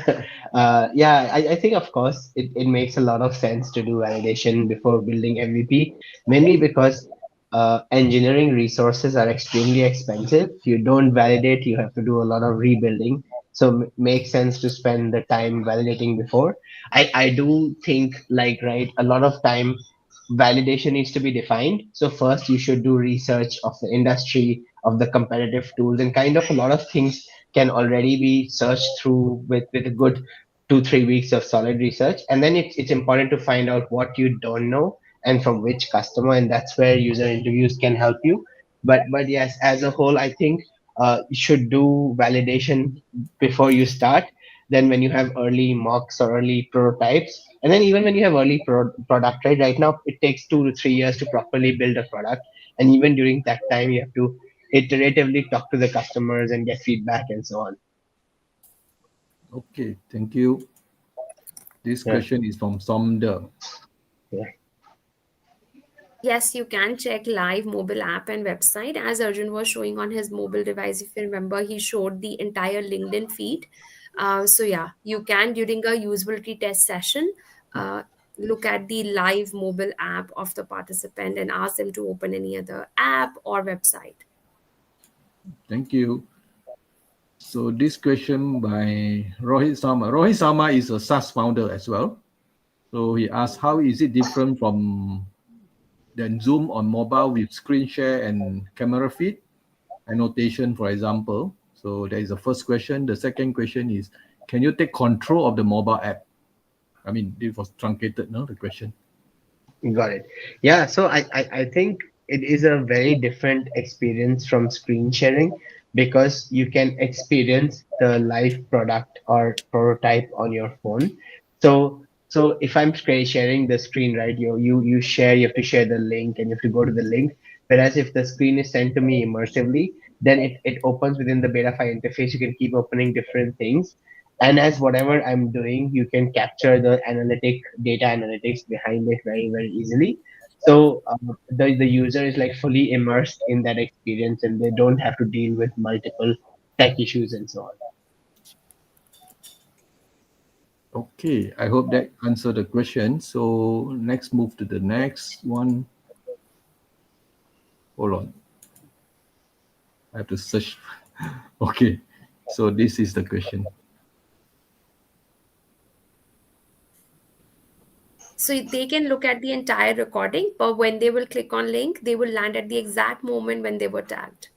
Yeah, I think of course it makes a lot of sense to do validation before building MVP, mainly because engineering resources are extremely expensive. If you don't validate, you have to do a lot of rebuilding. So makes sense to spend the time validating before. I do think like right a lot of time validation needs to be defined. So first you should do research of the industry, of the competitive tools, and kind of a lot of things can already be searched through with a good 2-3 weeks of solid research. And then it's important to find out what you don't know and from which customer, and that's where user interviews can help you. But yes, as a whole, I think you should do validation before you start. than when you have early mocks or early prototypes. And then even when you have early product, right now it takes 2 to 3 years to properly build a product. And even during that time, you have to iteratively talk to the customers and get feedback and so on. Okay, thank you. This Yeah, question is from Somder. yeah. Yes, you can check live mobile app and website. As Arjun was showing on his mobile device, if you remember, he showed the entire LinkedIn feed. So yeah, you can during a usability test session uh, look at the live mobile app of the participant and ask them to open any other app or website. Thank you. So this question by Rohit Sama. Rohit Sama is a SaaS founder as well. So he asked, how is it different from then Zoom on mobile with screen share and camera feed, annotation, for example? So that is the first question. The second question is, can you take control of the mobile app? I mean, it was truncated, no, the question. Got it. Yeah, so I think it is a very different experience from screen sharing because you can experience the live product or prototype on your phone. So if I'm sharing the screen, right, you share, you have to share the link and you have to go to the link. Whereas if the screen is sent to me immersively, then it opens within the Betafy interface. You can keep opening different things, and as whatever I'm doing, you can capture the data analytics behind it very, very easily. So the user is like fully immersed in that experience and they don't have to deal with multiple tech issues and so on. Okay, I hope that answered the question. So next move to the next one. Hold on, I have to search. Okay, so this is the question. So they can look at the entire recording, but when they will click on link, they will land at the exact moment when they were tagged.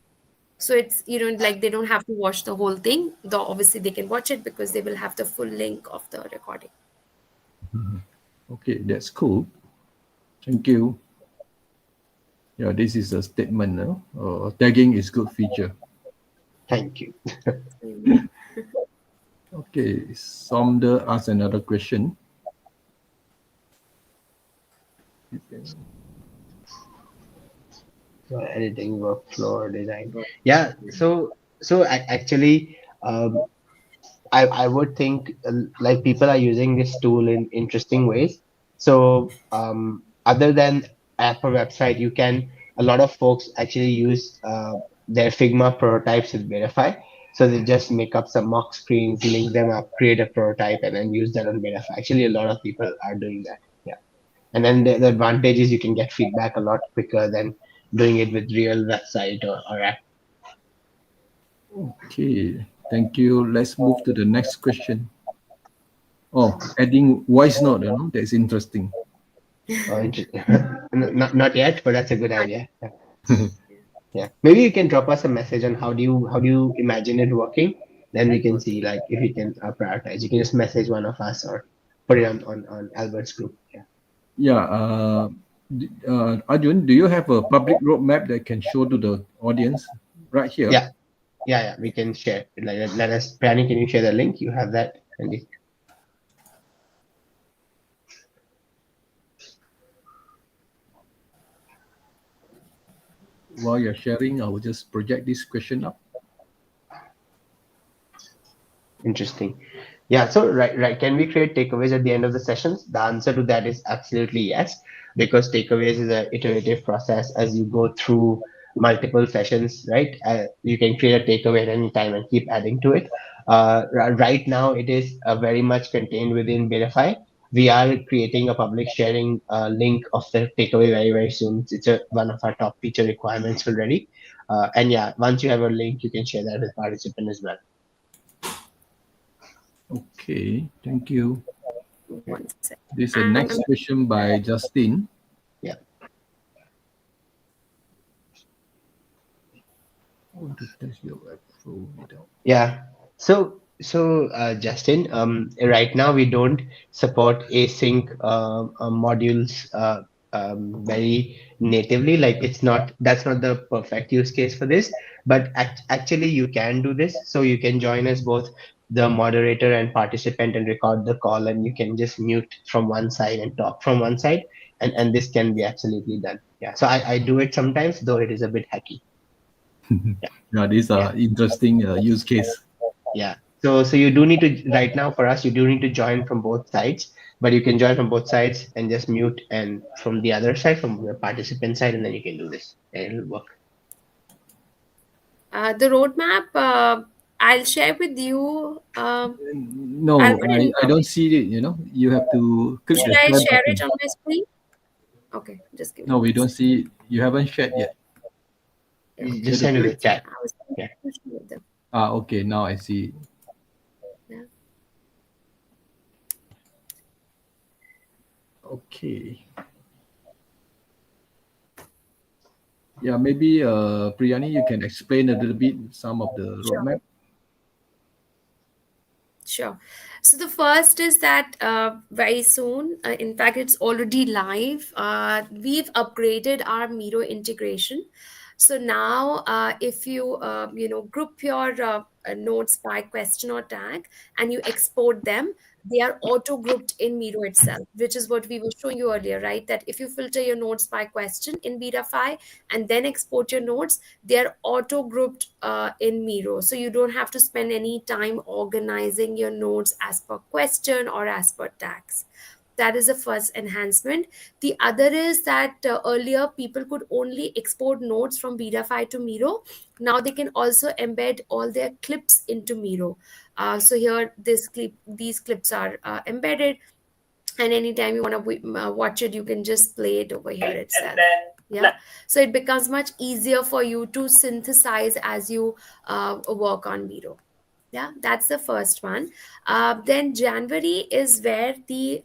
So it's, like they don't have to watch the whole thing, though obviously they can watch it because they will have the full link of the recording. Okay, that's cool. Thank you. Yeah, this is a statement. No? Tagging is good feature. Thank you. Mhm. Okay, Somder asked another question. Editing workflow or design. Yeah. So actually, I would think like people are using this tool in interesting ways. So other than app or website, you can a lot of folks actually use their Figma prototypes with Betafy. So they just make up some mock screens, link them up, create a prototype, and then use that on Betafy. Actually, a lot of people are doing that. Yeah, and then the advantage is you can get feedback a lot quicker than doing it with real website or app. Okay, thank you. Let's move to the next question. Oh, adding voice note, that's interesting. Not yet, but that's a good idea. Yeah, maybe you can drop us a message on how do you imagine it working. Then we can see like if we can prioritize. You can just message one of us or put it on Albert's group. Yeah, Yeah, Arjun, do you have a public roadmap that can show to the audience right here? yeah, yeah. We can share. Like let us. Planning. Can you share the link? You have that. And While you're sharing, I will just project this question up. interesting. Yeah, so right. Can we create takeaways at the end of the sessions? The answer to that is absolutely yes, because takeaways is an iterative process as you go through multiple sessions, right? You can create a takeaway at any time and keep adding to it. Right now, it is very much contained within Betafy. We are creating a public sharing link of the takeaway very, very soon. It's one of our top feature requirements already. And yeah, once you have a link, you can share that with participants as well. Okay, thank you. One sec. This is the next question by Justin. Yeah. I want to test your workflow without. Yeah. So Justin, right now we don't support async modules very natively. Like that's not the perfect use case for this. But actually, you can do this. So you can join us both the moderator and participant and record the call, and you can just mute from one side and talk from one side, and this can be absolutely done. Yeah, so I do it sometimes, though it is a bit hacky. Yeah, Yeah, this yeah, interesting use case. yeah. So you do need to, right now for us, you do need to join from both sides, but you can join from both sides and just mute and from the other side, from the participant side, and then you can do this and it'll work. The roadmap, I'll share with you. No, Albert, I don't see it. You have to click should the I share share it button. on my screen? Okay, just give me No, we one don't second. see it. You haven't shared yet. You You Okay. have just to send it click. in the chat. I was Yeah. with them. Okay, now I see it. Yeah. Okay. Yeah, maybe Priyani, you can explain a little bit some of the Sure. roadmap. Sure. So the first is that very soon, in fact, it's already live. We've upgraded our Miro integration. So now, if you group your notes by question or tag and you export them, they are auto grouped in Miro itself, which is what we were showing you earlier, right? That if you filter your notes by question in Betafi and then export your notes, they're auto grouped in Miro. So you don't have to spend any time organizing your notes as per question or as per tags. That is the first enhancement. The other is that earlier people could only export notes from Betafi to Miro. Now they can also embed all their clips into Miro. So here, these clips are embedded, and anytime you want to watch it, you can just play it over here itself. Yeah, so it becomes much easier for you to synthesize as you work on Miro. Yeah, that's the first one. Then January is where the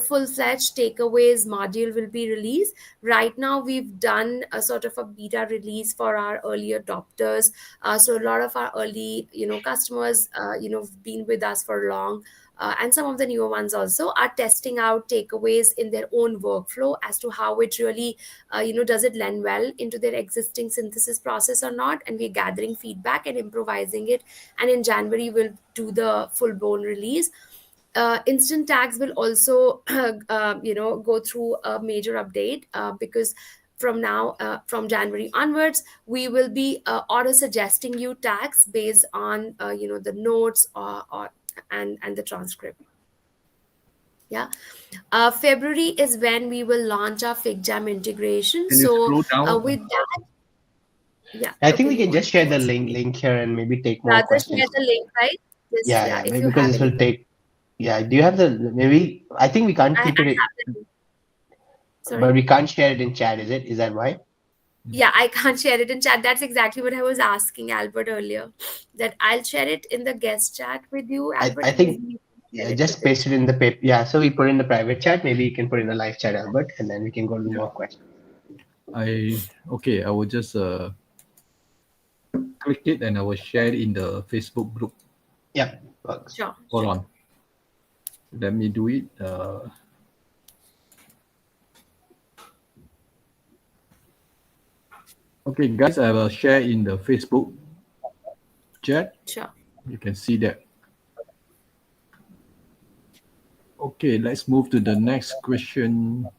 full-fledged takeaways module will be released. Right now we've done a sort of a beta release for our early adopters. So a lot of our early customers been with us for long, and some of the newer ones also are testing out takeaways in their own workflow as to how it really does it lend well into their existing synthesis process or not, and we're gathering feedback and improvising it. And in January we'll do the full blown release. Instant tags will also go through a major update, because from January onwards, we will be auto suggesting you tags based on the notes and the transcript. Yeah. February is when we will launch our FigJam integration. Can you So scroll down? with that, yeah, I think okay, we give can me just share the one link second. link here and maybe take more Rather share questions. the link, right? Just, Yeah, yeah, yeah, if maybe you because have this will anything. take. Yeah, do you have the maybe? I think we can't I keep it, have the link. but Sorry. we can't share it in chat. Is it? Is that why? Yeah, I can't share it in chat. That's exactly what I was asking Albert earlier. That I'll share it in the guest chat with you, Albert, I and think, maybe you can yeah, share it with just the paste it in the paper. Yeah, so we put in the private chat. Maybe you can put in the live chat, Albert, and then we can go to Yeah. more questions. I will just click it and I will share it in the Facebook group. Yeah, works. Sure, Hold sure. on. Let me do it. Okay, guys, I will share in the Facebook chat. Sure. You can see that. Okay, let's move to the next question.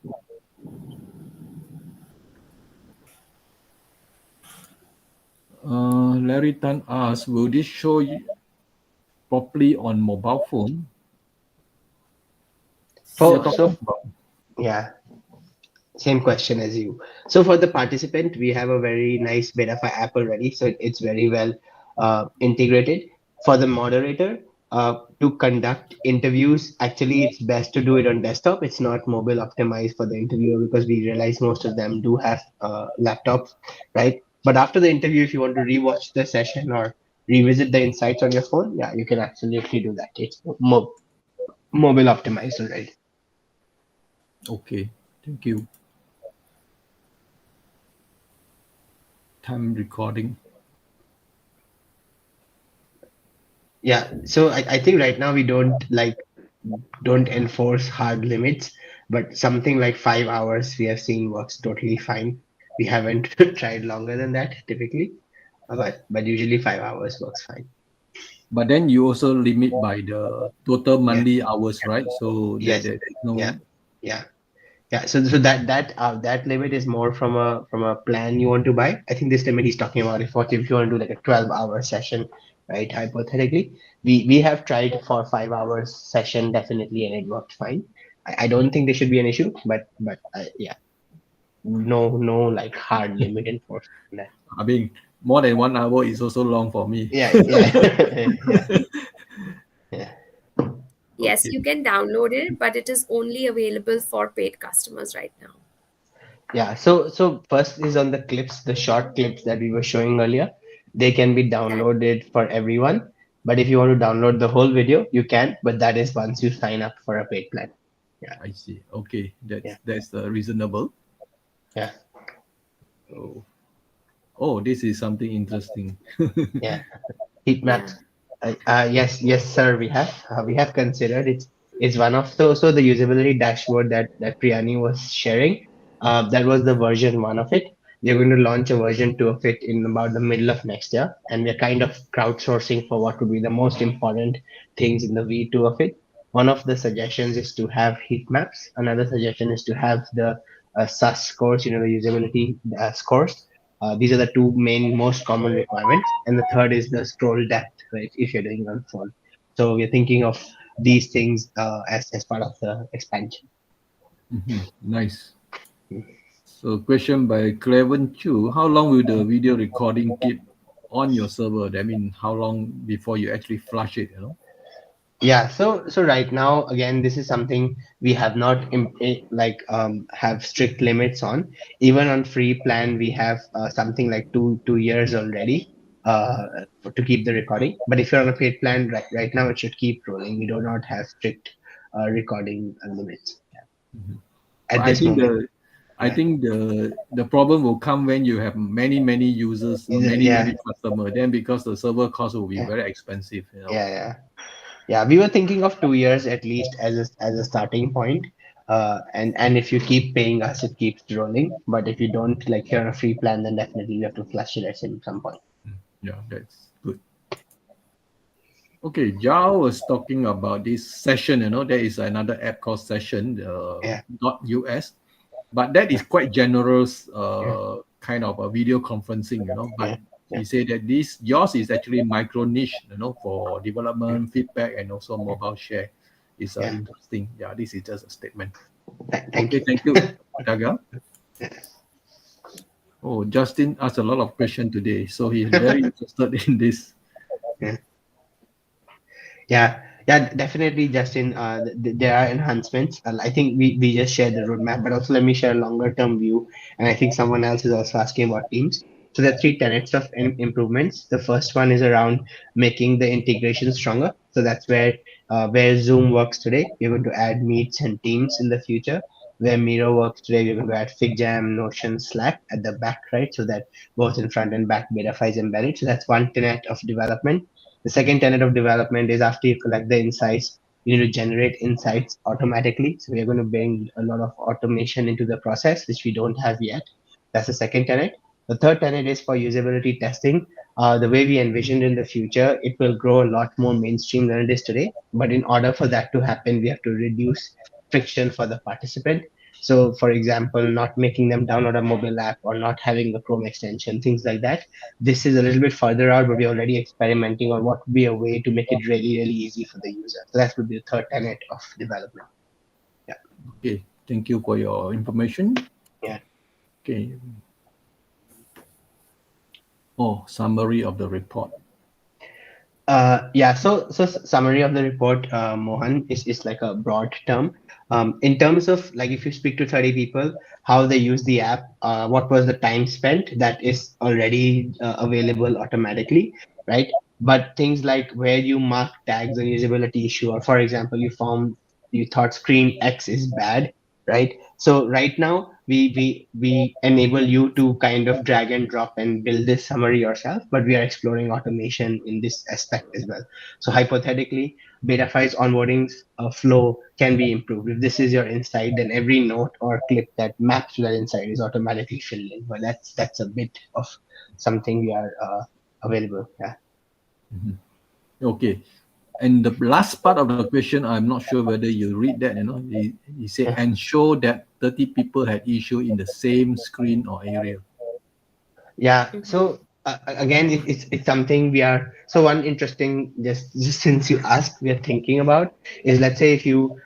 Larry Tan asks, will this show properly on mobile phone? You're For talking so about. yeah, same question as you. So for the participant, we have a very nice Betafi app already, so it's very well integrated. For the moderator, to conduct interviews, actually, it's best to do it on desktop. It's not mobile optimized for the interviewer because we realize most of them do have laptops, right? But after the interview, if you want to rewatch the session or revisit the insights on your phone, yeah, you can absolutely do that. It's mobile optimized already. Okay, thank you. Time recording. Yeah, so I think right now we don't enforce hard limits, but something like 5 hours we have seen works totally fine. We haven't tried longer than that typically, but usually 5 hours works fine. But then you also limit by the total Yeah. monthly hours, right? So that Yes. there's Yeah. no. Yeah. Yeah, so that limit is more from a plan you want to buy. I think this limit he's talking about if you want to do like a 12-hour session, right? Hypothetically, we have tried for 5 hours session definitely, and it worked fine. I don't think there should be an issue, but yeah, no like hard limit enforced on that. I mean, more than 1 hour is also long for me. Yeah, yeah, yeah, yeah. Yes, Okay. you can download it, but it is only available for paid customers right now. Yeah, so first is on the clips, the short clips that we were showing earlier. They can be That downloaded for everyone. But if you want to download the whole video, you can. But that is once you sign up for a paid plan. Yeah, I see. Okay, yeah, that's reasonable. yeah, Oh, oh, this is something interesting. yeah. Heat yeah. maps. Yes, yes, sir. We have considered it's one of so the usability dashboard that Priyani was sharing. That was the version one of it. We're going to launch a version two of it in about the middle of next year, and we're kind of crowdsourcing for what would be the most important things in the V2 of it. One of the suggestions is to have heat maps. Another suggestion is to have the SAS scores, the usability scores. These are the two main most common requirements, and the third is the scroll depth, right? If you're doing on phone, so we're thinking of these things as part of the expansion. Nice. So, question by Cleven Chu: how long will the video recording keep on your server? That means how long before you actually flush it? Yeah, so right now again, this is something we have not have strict limits on. Even on free plan, we have something like two years already to keep the recording. But if you're on a paid plan, right now it should keep rolling. We do not have strict recording limits But at this moment. I Yeah, think the problem will come when you have many users or yeah, many customer. Then because the server cost will be yeah, very expensive. yeah. Yeah, we were thinking of 2 years at least as a starting point. And if you keep paying us, it keeps rolling. But if you don't, like you're on a free plan, then definitely you have to flush it at some point. Yeah, that's good. Okay, Jao was talking about this session. There is another app called Session Yeah, .us, but that is yeah, quite generous yeah, kind of a video conferencing. But yeah, yeah, he said that yours is actually micro niche. For yeah, development feedback and also mobile share. Is yeah. interesting. Yeah, this is just a statement. Thank Okay, you. thank you, Daga. Oh, Justin asked a lot of questions today, so he's very interested in this. Yeah. Yeah, yeah, definitely, Justin. There are enhancements. I think we just shared the roadmap, but also let me share a longer term view. And I think someone else is also asking about teams. So there are three tenets of improvements. The first one is around making the integration stronger. So that's where Zoom works today. We're going to add Meets and Teams in the future. Where Miro works today, we're going to add FigJam, Notion, Slack at the back, right? So that both in front and back Betafi is embedded. So that's one tenet of development. The second tenet of development is after you collect the insights, you need to generate insights automatically. So we're going to bring a lot of automation into the process, which we don't have yet. That's the second tenet. The third tenet is for usability testing. The way we envisioned in the future, it will grow a lot more mainstream than it is today. But in order for that to happen, we have to reduce friction for the participant. So, for example, not making them download a mobile app or not having a Chrome extension, things like that. This is a little bit further out, but we're already experimenting on what would be a way to make it really easy for the user. So that would be the third tenet of development. Yeah, Okay, thank you for your information. yeah. Okay. Oh, summary of the report. Yeah, so summary of the report, Mohan, is like a broad term. In terms of like if you speak to 30 people, how they use the app, what was the time spent, that is already available automatically, right? But things like where you mark tags and usability issue, or for example, you thought screen X is bad, right? So right now we enable you to kind of drag and drop and build this summary yourself, but we are exploring automation in this aspect as well. So hypothetically, Betafi's onboarding flow can be improved. If this is your insight, then every note or clip that maps to that insight is automatically filled in. But that's a bit of something we are available. Yeah. Okay. And the last part of the question, I'm not sure whether you read that. He said Yeah. ensure that 30 people had issue in the same screen or area. Yeah. Mm-hmm. So again, it's something we are. So one interesting, just since you asked, we are thinking about is, let's say if you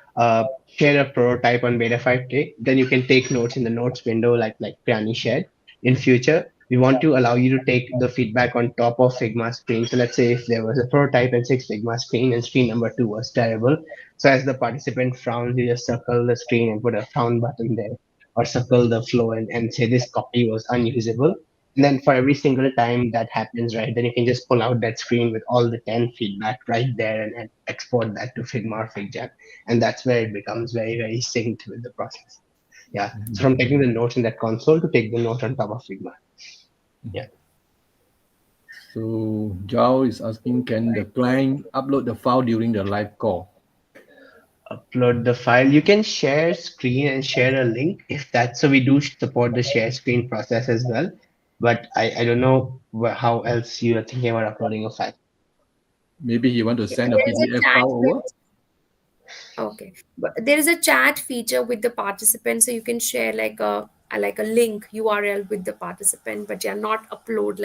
share a prototype on Beta 5K, then you can take notes in the notes window, like Priani shared. In future, we want to allow you to take the feedback on top of Figma screen. So let's say if there was a prototype and six Figma screen and screen number two was terrible. So as the participant frowns, you just circle the screen and put a frown button there, or circle the flow and say this copy was unusable. And then for every single time that happens, right, then you can just pull out that screen with all the 10 feedback right there and export that to Figma or FigJam. And that's where it becomes very, very synced with the process. Yeah. So Mhm. from taking the notes in that console to take the note on top of Figma. Yeah. So Jao is asking, can the client upload the file during the live call? Upload the file. You can share screen and share a link if that's so. We do support the share screen process as well. But I don't know how else you are thinking about uploading a file. Maybe he want to Yeah, send a there is a PDF chat file over. with okay, but there is a chat feature with the participant, so you can share like a link URL with the participant, but yeah, not upload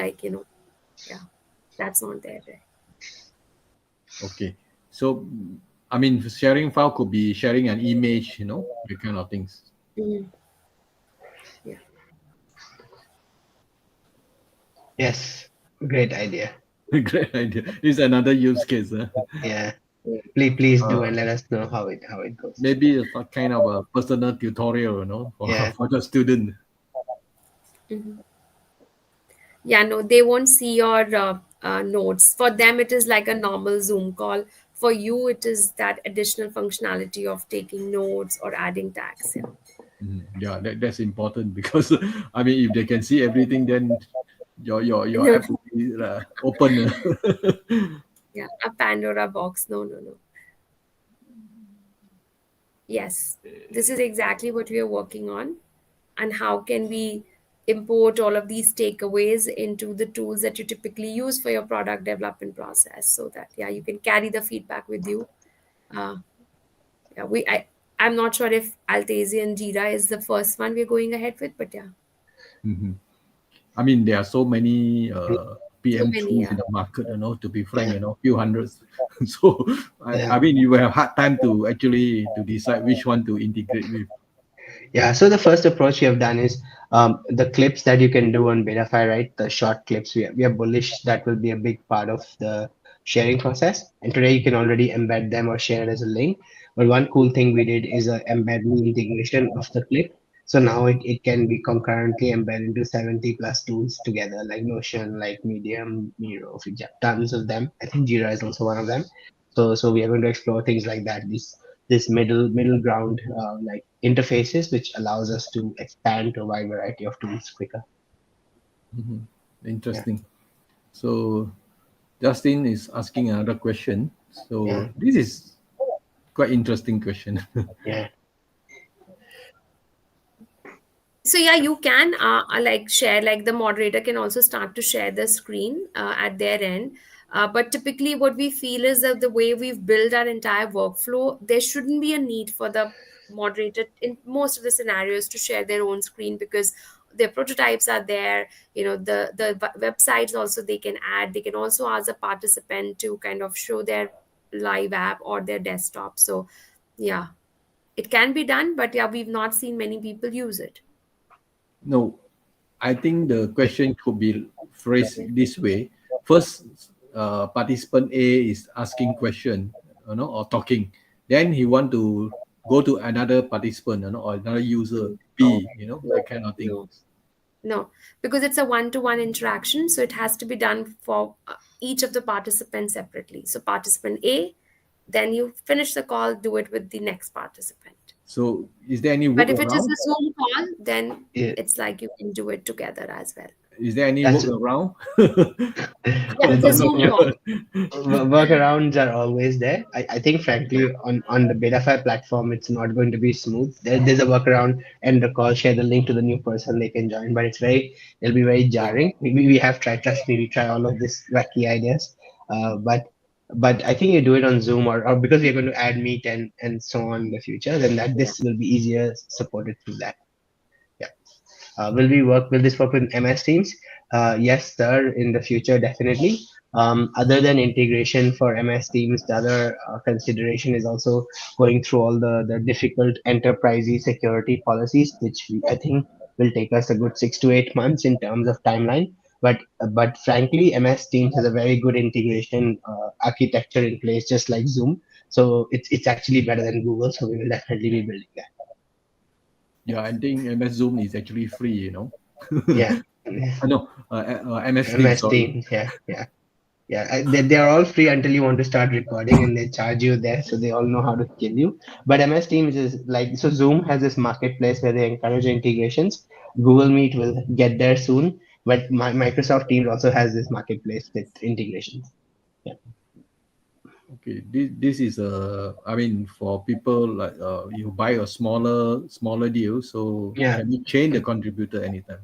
yeah, that's not there. Right? Okay. So, I mean, sharing file could be sharing an image, that kind of things. Mhm. Yeah. Yes. Great idea. Great idea. This is another use case. Yeah. Please do Uh, and let us know how it goes. maybe it's a kind of a personal tutorial, for, Yeah. for the student. Mhm. Yeah, no, they won't see your notes. For them, it is like a normal Zoom call. For you, it is that additional functionality of taking notes or adding tags. Yeah. Yeah, that's important because I mean, if they can see everything, then your No, app will be open. yeah, a Pandora box. No, no, no. Yes, this is exactly what we are working on. And how can we import all of these takeaways into the tools that you typically use for your product development process so that, yeah, you can carry the feedback with you. Uh, yeah, I'm not sure if Altasia and Jira is the first one we're going ahead with, but yeah, Mhm. I mean, there are so many so PM many, tools yeah. in the market, to be frank, Yeah. few hundreds. So, Yeah. I mean, you will have hard time to actually to decide which one to integrate with. Yeah, so the first approach we have done is the clips that you can do on Betafy, right? The short clips. We are bullish that will be a big part of the sharing process. And today you can already embed them or share it as a link. But one cool thing we did is a embed me integration of the clip. So now it can be concurrently embedded into 70 plus tools together, like Notion, like Medium, Miro, Figma, tons of them. I think Jira is also one of them. So we are going to explore things like that. This middle ground like interfaces which allows us to expand to a wide variety of tools quicker. Mhm. Yeah. Interesting. So, Justin is asking another question. Yeah. So, this is quite interesting question. Yeah. So yeah, you can like share, like the moderator can also start to share the screen at their end. But typically what we feel is that the way we've built our entire workflow, there shouldn't be a need for the moderator in most of the scenarios to share their own screen because their prototypes are there. The websites also they can add. They can also ask a participant to kind of show their live app or their desktop. So yeah, it can be done, but yeah, we've not seen many people use it. No, I think the question could be phrased this way. First, participant A is asking question, or talking. Then he want to go to another participant, or another user B, that No, kind of thing. no, no, because it's a one-to-one interaction, so it has to be done for each of the participants separately. So participant A, then you finish the call, do it with the next participant. So, is there any But if it is workaround? a Zoom call, then Yeah. it's like you can do it together as well. Is there any That's workaround? Yeah, it's a Zoom call. workarounds are always there. I think frankly on the Betafy platform it's not going to be smooth. There's a workaround and the call share the link to the new person they can join, but it'll be very jarring. We have tried, trust me, we try all of these wacky ideas. But But I think you do it on Zoom, or because we're going to add Meet and so on in the future, then that Yeah. this will be easier supported through that. Yeah. Will this work with MS Teams? Yes, sir. In the future, definitely. Other than integration for MS Teams, the other consideration is also going through all the difficult enterprise security policies, which I think will take us a good 6 to 8 months in terms of timeline. But frankly, MS Teams has a very good integration architecture in place, just like Zoom. So it's actually better than Google. So we will definitely be building that. Yeah, I think MS Zoom is actually free, you know. Yeah. No, MS Teams, MS sorry. Teams. Yeah. Yeah. Yeah, they are all free until you want to start recording, and they charge you there, so they all know how to kill you. But MS Teams is like, so Zoom has this marketplace where they encourage integrations. Google Meet will get there soon, but Microsoft Teams also has this marketplace with integrations. Yeah, Okay, this is I mean, for people like you buy a smaller deal, so yeah. can you change the contributor anytime?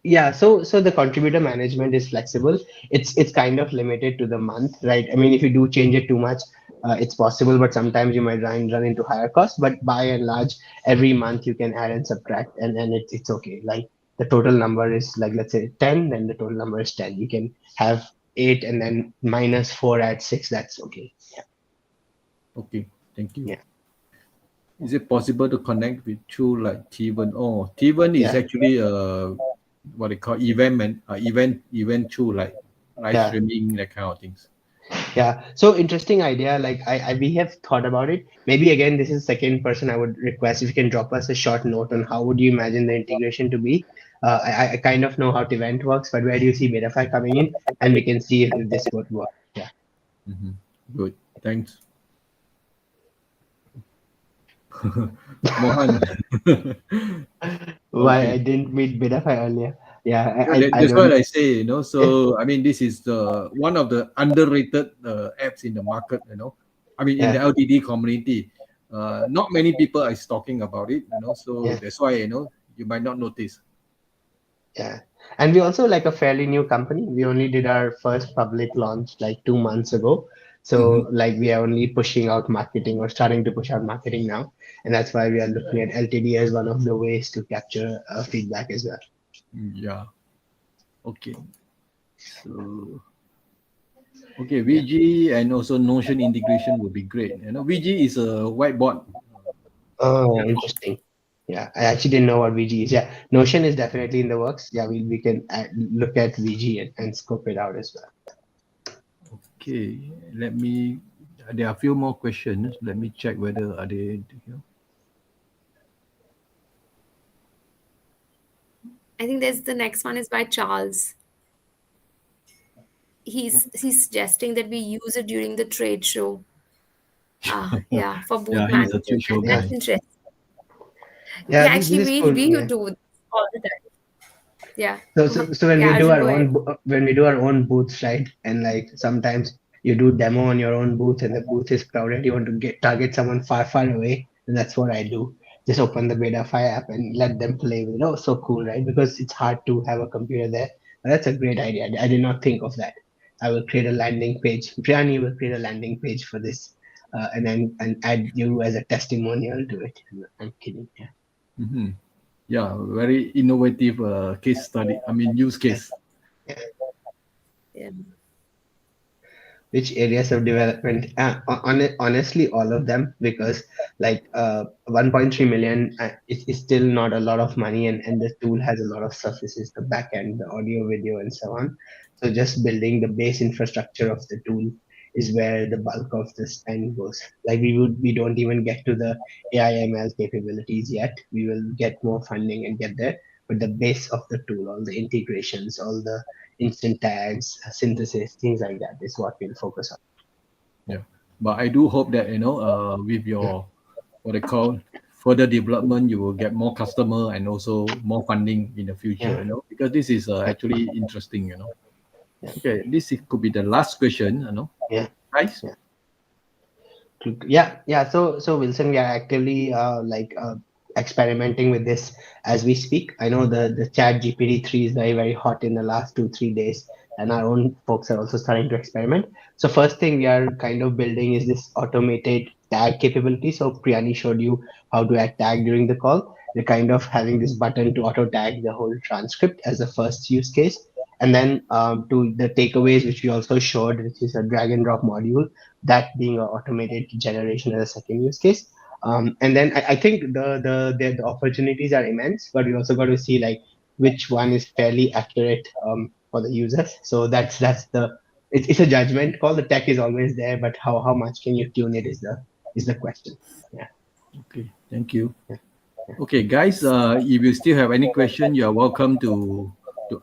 Yeah, so the contributor management is flexible. It's kind of limited to the month, right? I mean, if you do change it too much, it's possible, but sometimes you might run into higher costs. But by and large, every month you can add and subtract, and it's okay. Like the total number is like, let's say 10, then the total number is 10. You can have 8 and then minus 4 at 6. That's okay. Okay, thank you. Yeah, Is it possible to connect with through like T1? Oh, T1 is yeah, actually what they call event through like live yeah. streaming, that kind of things. Yeah, so interesting idea. Like we have thought about it. Maybe again, this is second person. I would request if you can drop us a short note on how would you imagine the integration to be. I kind of know how the event works, but where do you see Betafy coming in, and we can see if this would work. Yeah. Mm-hmm. Good, thanks, Mohan. Why Okay. I didn't meet Betafy earlier? Yeah, Yeah, I that's what don't. I say, you know. Yeah, So I mean, this is the one of the underrated apps in the market, you know. I mean, in the yeah, LTD community, not many people is talking about it, you know. So yeah. that's why, you know, you might not notice. Yeah. And we also like a fairly new company. We only did our first public launch like 2 months ago. Hmm. So like we are only pushing out marketing or starting to push out marketing now. And that's why we are looking at LTD as one of the ways to capture feedback as well. Yeah. Okay. So okay, Yeah. VG and also Notion integration would be great. You know, VG is a whiteboard Oh, platform. interesting. Yeah. I actually didn't know what VG is. Yeah. Notion is definitely in the works. Yeah. We can look at VG and scope it out as well. Okay, let me. There are a few more questions. Let me check whether are they here. I think there's the next one is by Charles. He's suggesting that we use it during the trade show. Yeah, for booth Yeah, he's a management. trade show Yeah. That's guy. interesting. Yeah. Yeah, This actually, is cool. we Yeah. do this all the time. Yeah. So when Yeah, we do Arjun, our go ahead. when we do our own booths, right? And like sometimes you do demo on your own booth and the booth is crowded, you want to get target someone far away, and that's what I do. Just open the Betafi app and let them play with it. Oh, so cool, right? Because it's hard to have a computer there. That's a great idea. I did not think of that. I will create a landing page. Priani will create a landing page for this, and then and add you as a testimonial to it. I'm kidding. Yeah. Hmm. Yeah, very innovative case study. I mean, use Yeah. case. Yeah. Yeah. Which areas of development? Honestly, all of them, because like 1.3 million is still not a lot of money, and the tool has a lot of services, the back end, the audio, video, and so on. So just building the base infrastructure of the tool is where the bulk of the spend goes. Like we don't even get to the AIML capabilities yet. We will get more funding and get there, but the base of the tool, all the integrations, all the instant tags, synthesis, things like that is what we'll focus on. Yeah, but I do hope that, you know, with Yeah, your what they call further development, you will get more customer and also more funding in the future. yeah, You know, because this is yeah, actually interesting. You know. yeah, Okay, could be the last question. You know, yeah, guys. yeah. Yeah. So Wilson, we are actively experimenting with this as we speak. I know the Chat GPT 3 is very hot in the last 2 3 days, and our own folks are also starting to experiment. So first thing we are kind of building is this automated tag capability. So Priyani showed you how to add tag during the call. We're kind of having this button to auto tag the whole transcript as the first use case. And then to the takeaways, which we also showed, which is a drag and drop module, that being an automated generation as a second use case. And then I think the opportunities are immense, but we also got to see like which one is fairly accurate for the users. So that's the it's a judgment call. The tech is always there, but how much can you tune it is the question. Yeah. Okay, thank you. Yeah. Okay, guys, if you still have any question, you are welcome to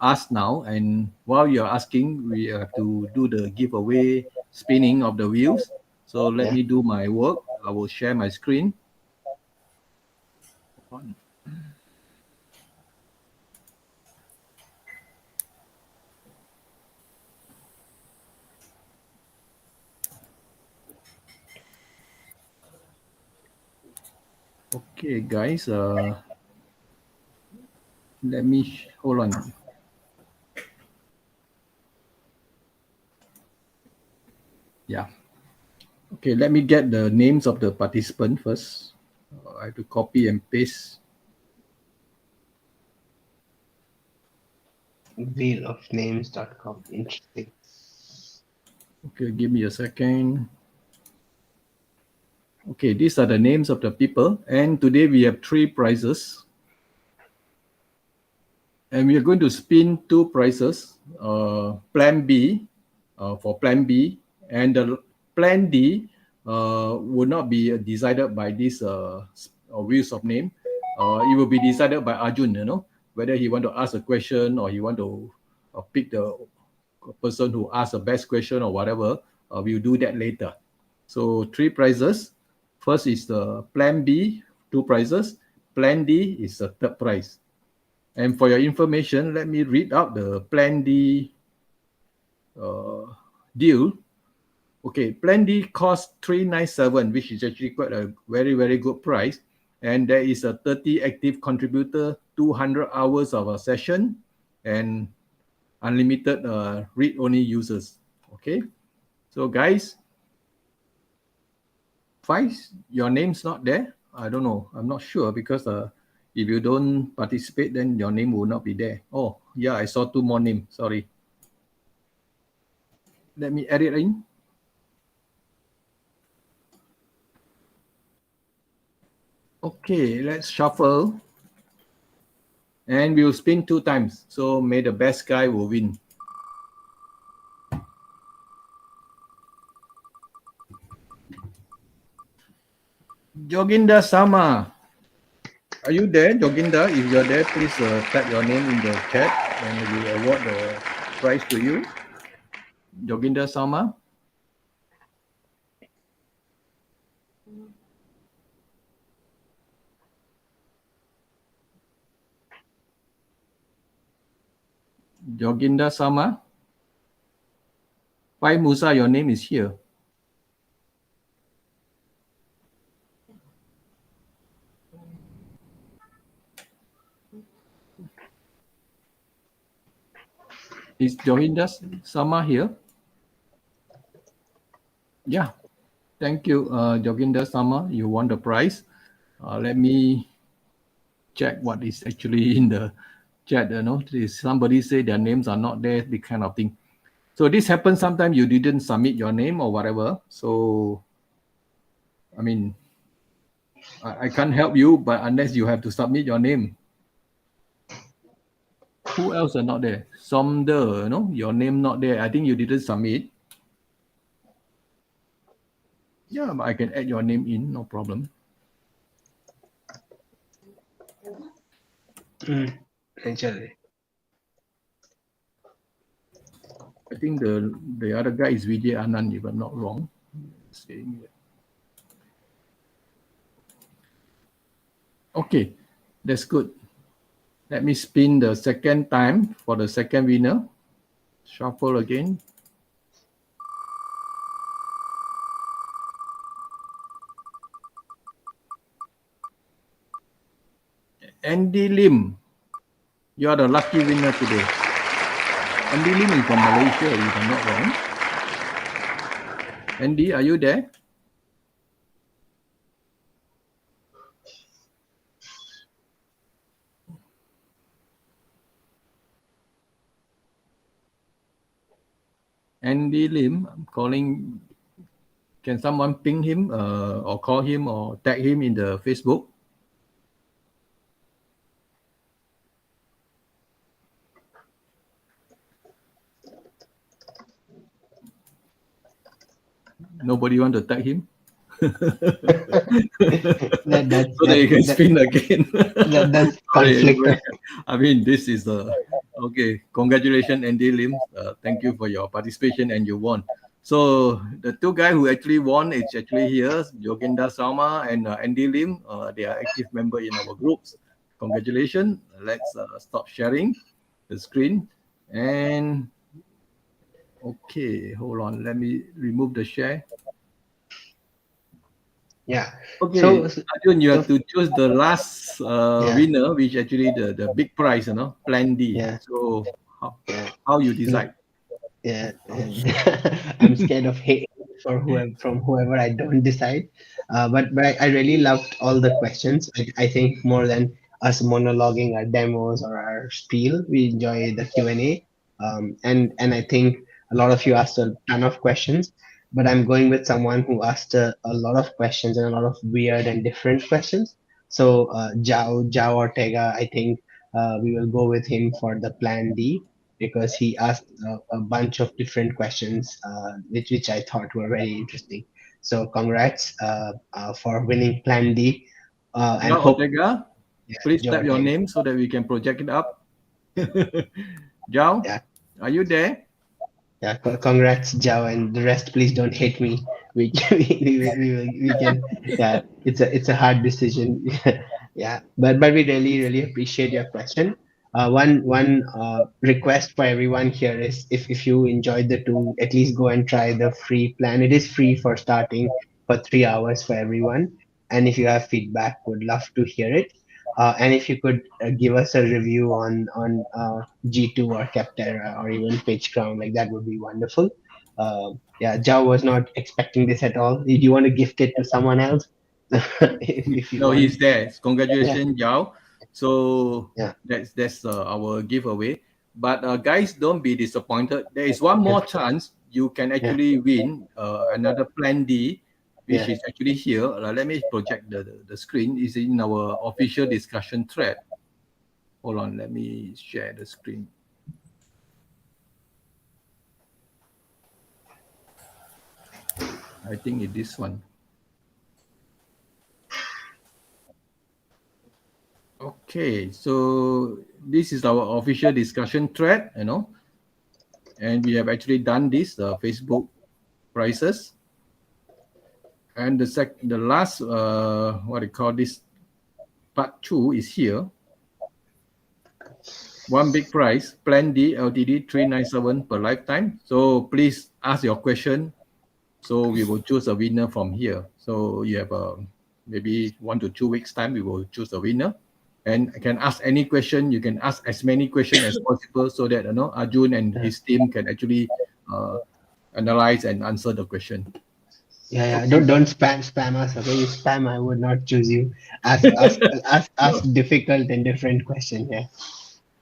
ask now. And while you are asking, we have to do the giveaway spinning of the wheels. So let Yeah. me do my work. I will share my screen. Okay, guys, let me hold on. Yeah. Okay, let me get the names of the participant first. I have to copy and paste. Wheelofnames.com. Interesting. Okay, give me a second. Okay, these are the names of the people, and today we have 3 prizes. And we are going to spin 2 prizes. Plan B for Plan B, and the Plan D will not be decided by this wheels of name. It will be decided by Arjun, whether he want to ask a question or he want to pick the person who asked the best question or whatever. We'll do that later. So 3 prizes. First is the Plan B, 2 prizes. Plan D is the third prize. And for your information, let me read out the Plan D deal. Okay, Plan D costs 397, which is actually quite a very, very good price. And there is a 30 active contributor, 200 hours of a session, and unlimited read-only users. Okay, so guys, Faiz, your name's not there. I don't know. I'm not sure because if you don't participate, then your name will not be there. Oh, yeah, I saw 2 more names. Sorry. Let me add it in. Okay, let's shuffle. And we'll spin 2 times. So may the best guy will win. Joginda Sama. Are you there, Joginda? If you're there, please type your name in the chat and we'll award the prize to you. Joginda Sama. Joginda Sama. Pai Musa, your name is here. Is Joginda Sama here? Yeah. Thank you, Joginda Sama. You won the prize. Let me check what is actually in the chat. Somebody say their names are not there, the kind of thing. So this happens sometimes you didn't submit your name or whatever. So, I mean, I can't help you, but unless you have to submit your name. Who else are not there? Somder, your name not there. I think you didn't submit. Yeah, but I can add your name in, no problem. Actually. I think the other guy is Vijay Anand, if I'm not wrong. Saying it. Okay, that's good. Let me spin the second time for the second winner. Shuffle again. Andy Lim, you are the lucky winner today. Andy Lim is from Malaysia, if I'm not wrong. Andy, are you there? Andy Lim, I'm calling. Can someone ping him or call him or tag him in the Facebook? Nobody want to tag him? That So that you can that spin again. that's Sorry, conflict anyway. of. I mean, this is okay. Congratulations, Andy Lim. Thank you for your participation and you won. So the two guys who actually won is actually here, Yogenda Salma and Andy Lim. They are active member in our groups. Congratulations. Let's stop sharing the screen. And okay, hold on. Let me remove the share. Yeah. Okay, So Arjun, you so have to choose the last yeah, winner, which actually the big prize, Plan D. yeah, So how, yeah. how you No, decide? yeah. I'm scared of hate for whoever from whoever I don't decide. But I really loved all the questions. I think more than us monologuing our demos or our spiel, we enjoy the Q&A. And I think a lot of you asked a ton of questions, but I'm going with someone who asked a lot of questions and a lot of weird and different questions. So Jao Ortega, I think we will go with him for the Plan D because he asked a bunch of different questions, which I thought were very interesting. So congrats for winning Plan D, and Now, hope, Ortega, yeah, please Joe type your Ortega. name so that we can project it up. Jao, Yeah, are you there? yeah. Congrats, Jao, and the rest. Please don't hate me. We we can. Yeah, it's a hard decision. Yeah, but we really appreciate your question. One request for everyone here is if you enjoyed the tool, at least go and try the free plan. It is free for starting for 3 hours for everyone. And if you have feedback, would love to hear it. And if you could give us a review on G2 or Capterra or even PageGround, like that would be wonderful. Yeah, Jao was not expecting this at all. Did you want to gift it to someone else? If you No, want. he's there. Yeah, Congratulations, Yao. So yeah, that's our giveaway. But guys, don't be disappointed. There is one yeah, more chance. You can yeah, actually win another Plan D, which yeah. is actually here. Let me project the screen. It's in our official discussion thread. Hold on, let me share the screen. I think it's this one. Okay, so this is our official discussion thread, and we have actually done this Facebook prices, and the last what do you call this, part two is here. One big prize, Plan D LTD 397 per lifetime. So please ask your question. So we will choose a winner from here. So you have maybe 1 to 2 weeks time. We will choose a winner, and I can ask any question. You can ask as many questions as possible, so that Arjun and Yeah. his team can actually analyze and answer the question. Yeah, yeah. Okay. Don't spam us. Okay, you spam, I would not choose you. Ask difficult and different question. Yeah,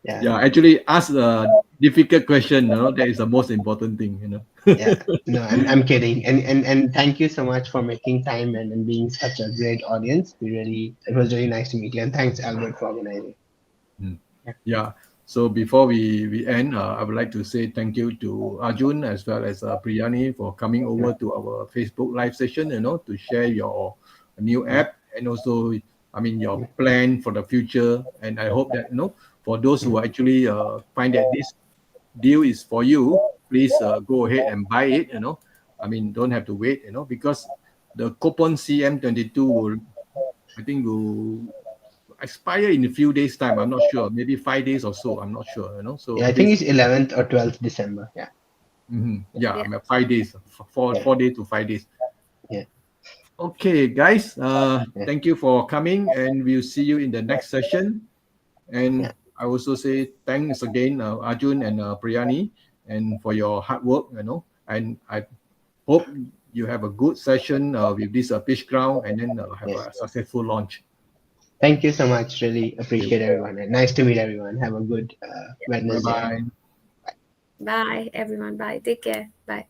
yeah, Yeah, actually ask a difficult question. That is the most important thing. yeah. No, I'm kidding. And thank you so much for making time and being such a great audience. It was really nice to meet you. And thanks, Albert, for organizing. Mm. Yeah, Yeah. So before we end, I would like to say thank you to Arjun as well as Priyani for coming yeah, over to our Facebook live session, to share your new yeah, app and also, I mean, your plan for the future. And I hope that, for those who actually find that this deal is for you, please go ahead and buy it, I mean, don't have to wait, because the coupon CM22 will, I think, will expire in a few days time. I'm not sure, maybe 5 days or so, I'm not sure, so yeah. I think please. it's 11th or 12th December. Yeah, Yeah, I Yeah. mean, 5 days, yeah, 4 days to 5 days. yeah, Okay, guys, yeah, thank you for coming, and we'll see you in the next session. And yeah. I also say thanks again, Arjun and Priyani, and for your hard work. And I hope you have a good session with this pitch ground, and then have Yes. a successful launch. Thank you so much. Really appreciate everyone, and nice to meet everyone. Have a good Bye Wednesday. bye. Bye, everyone. Bye. Take care. Bye.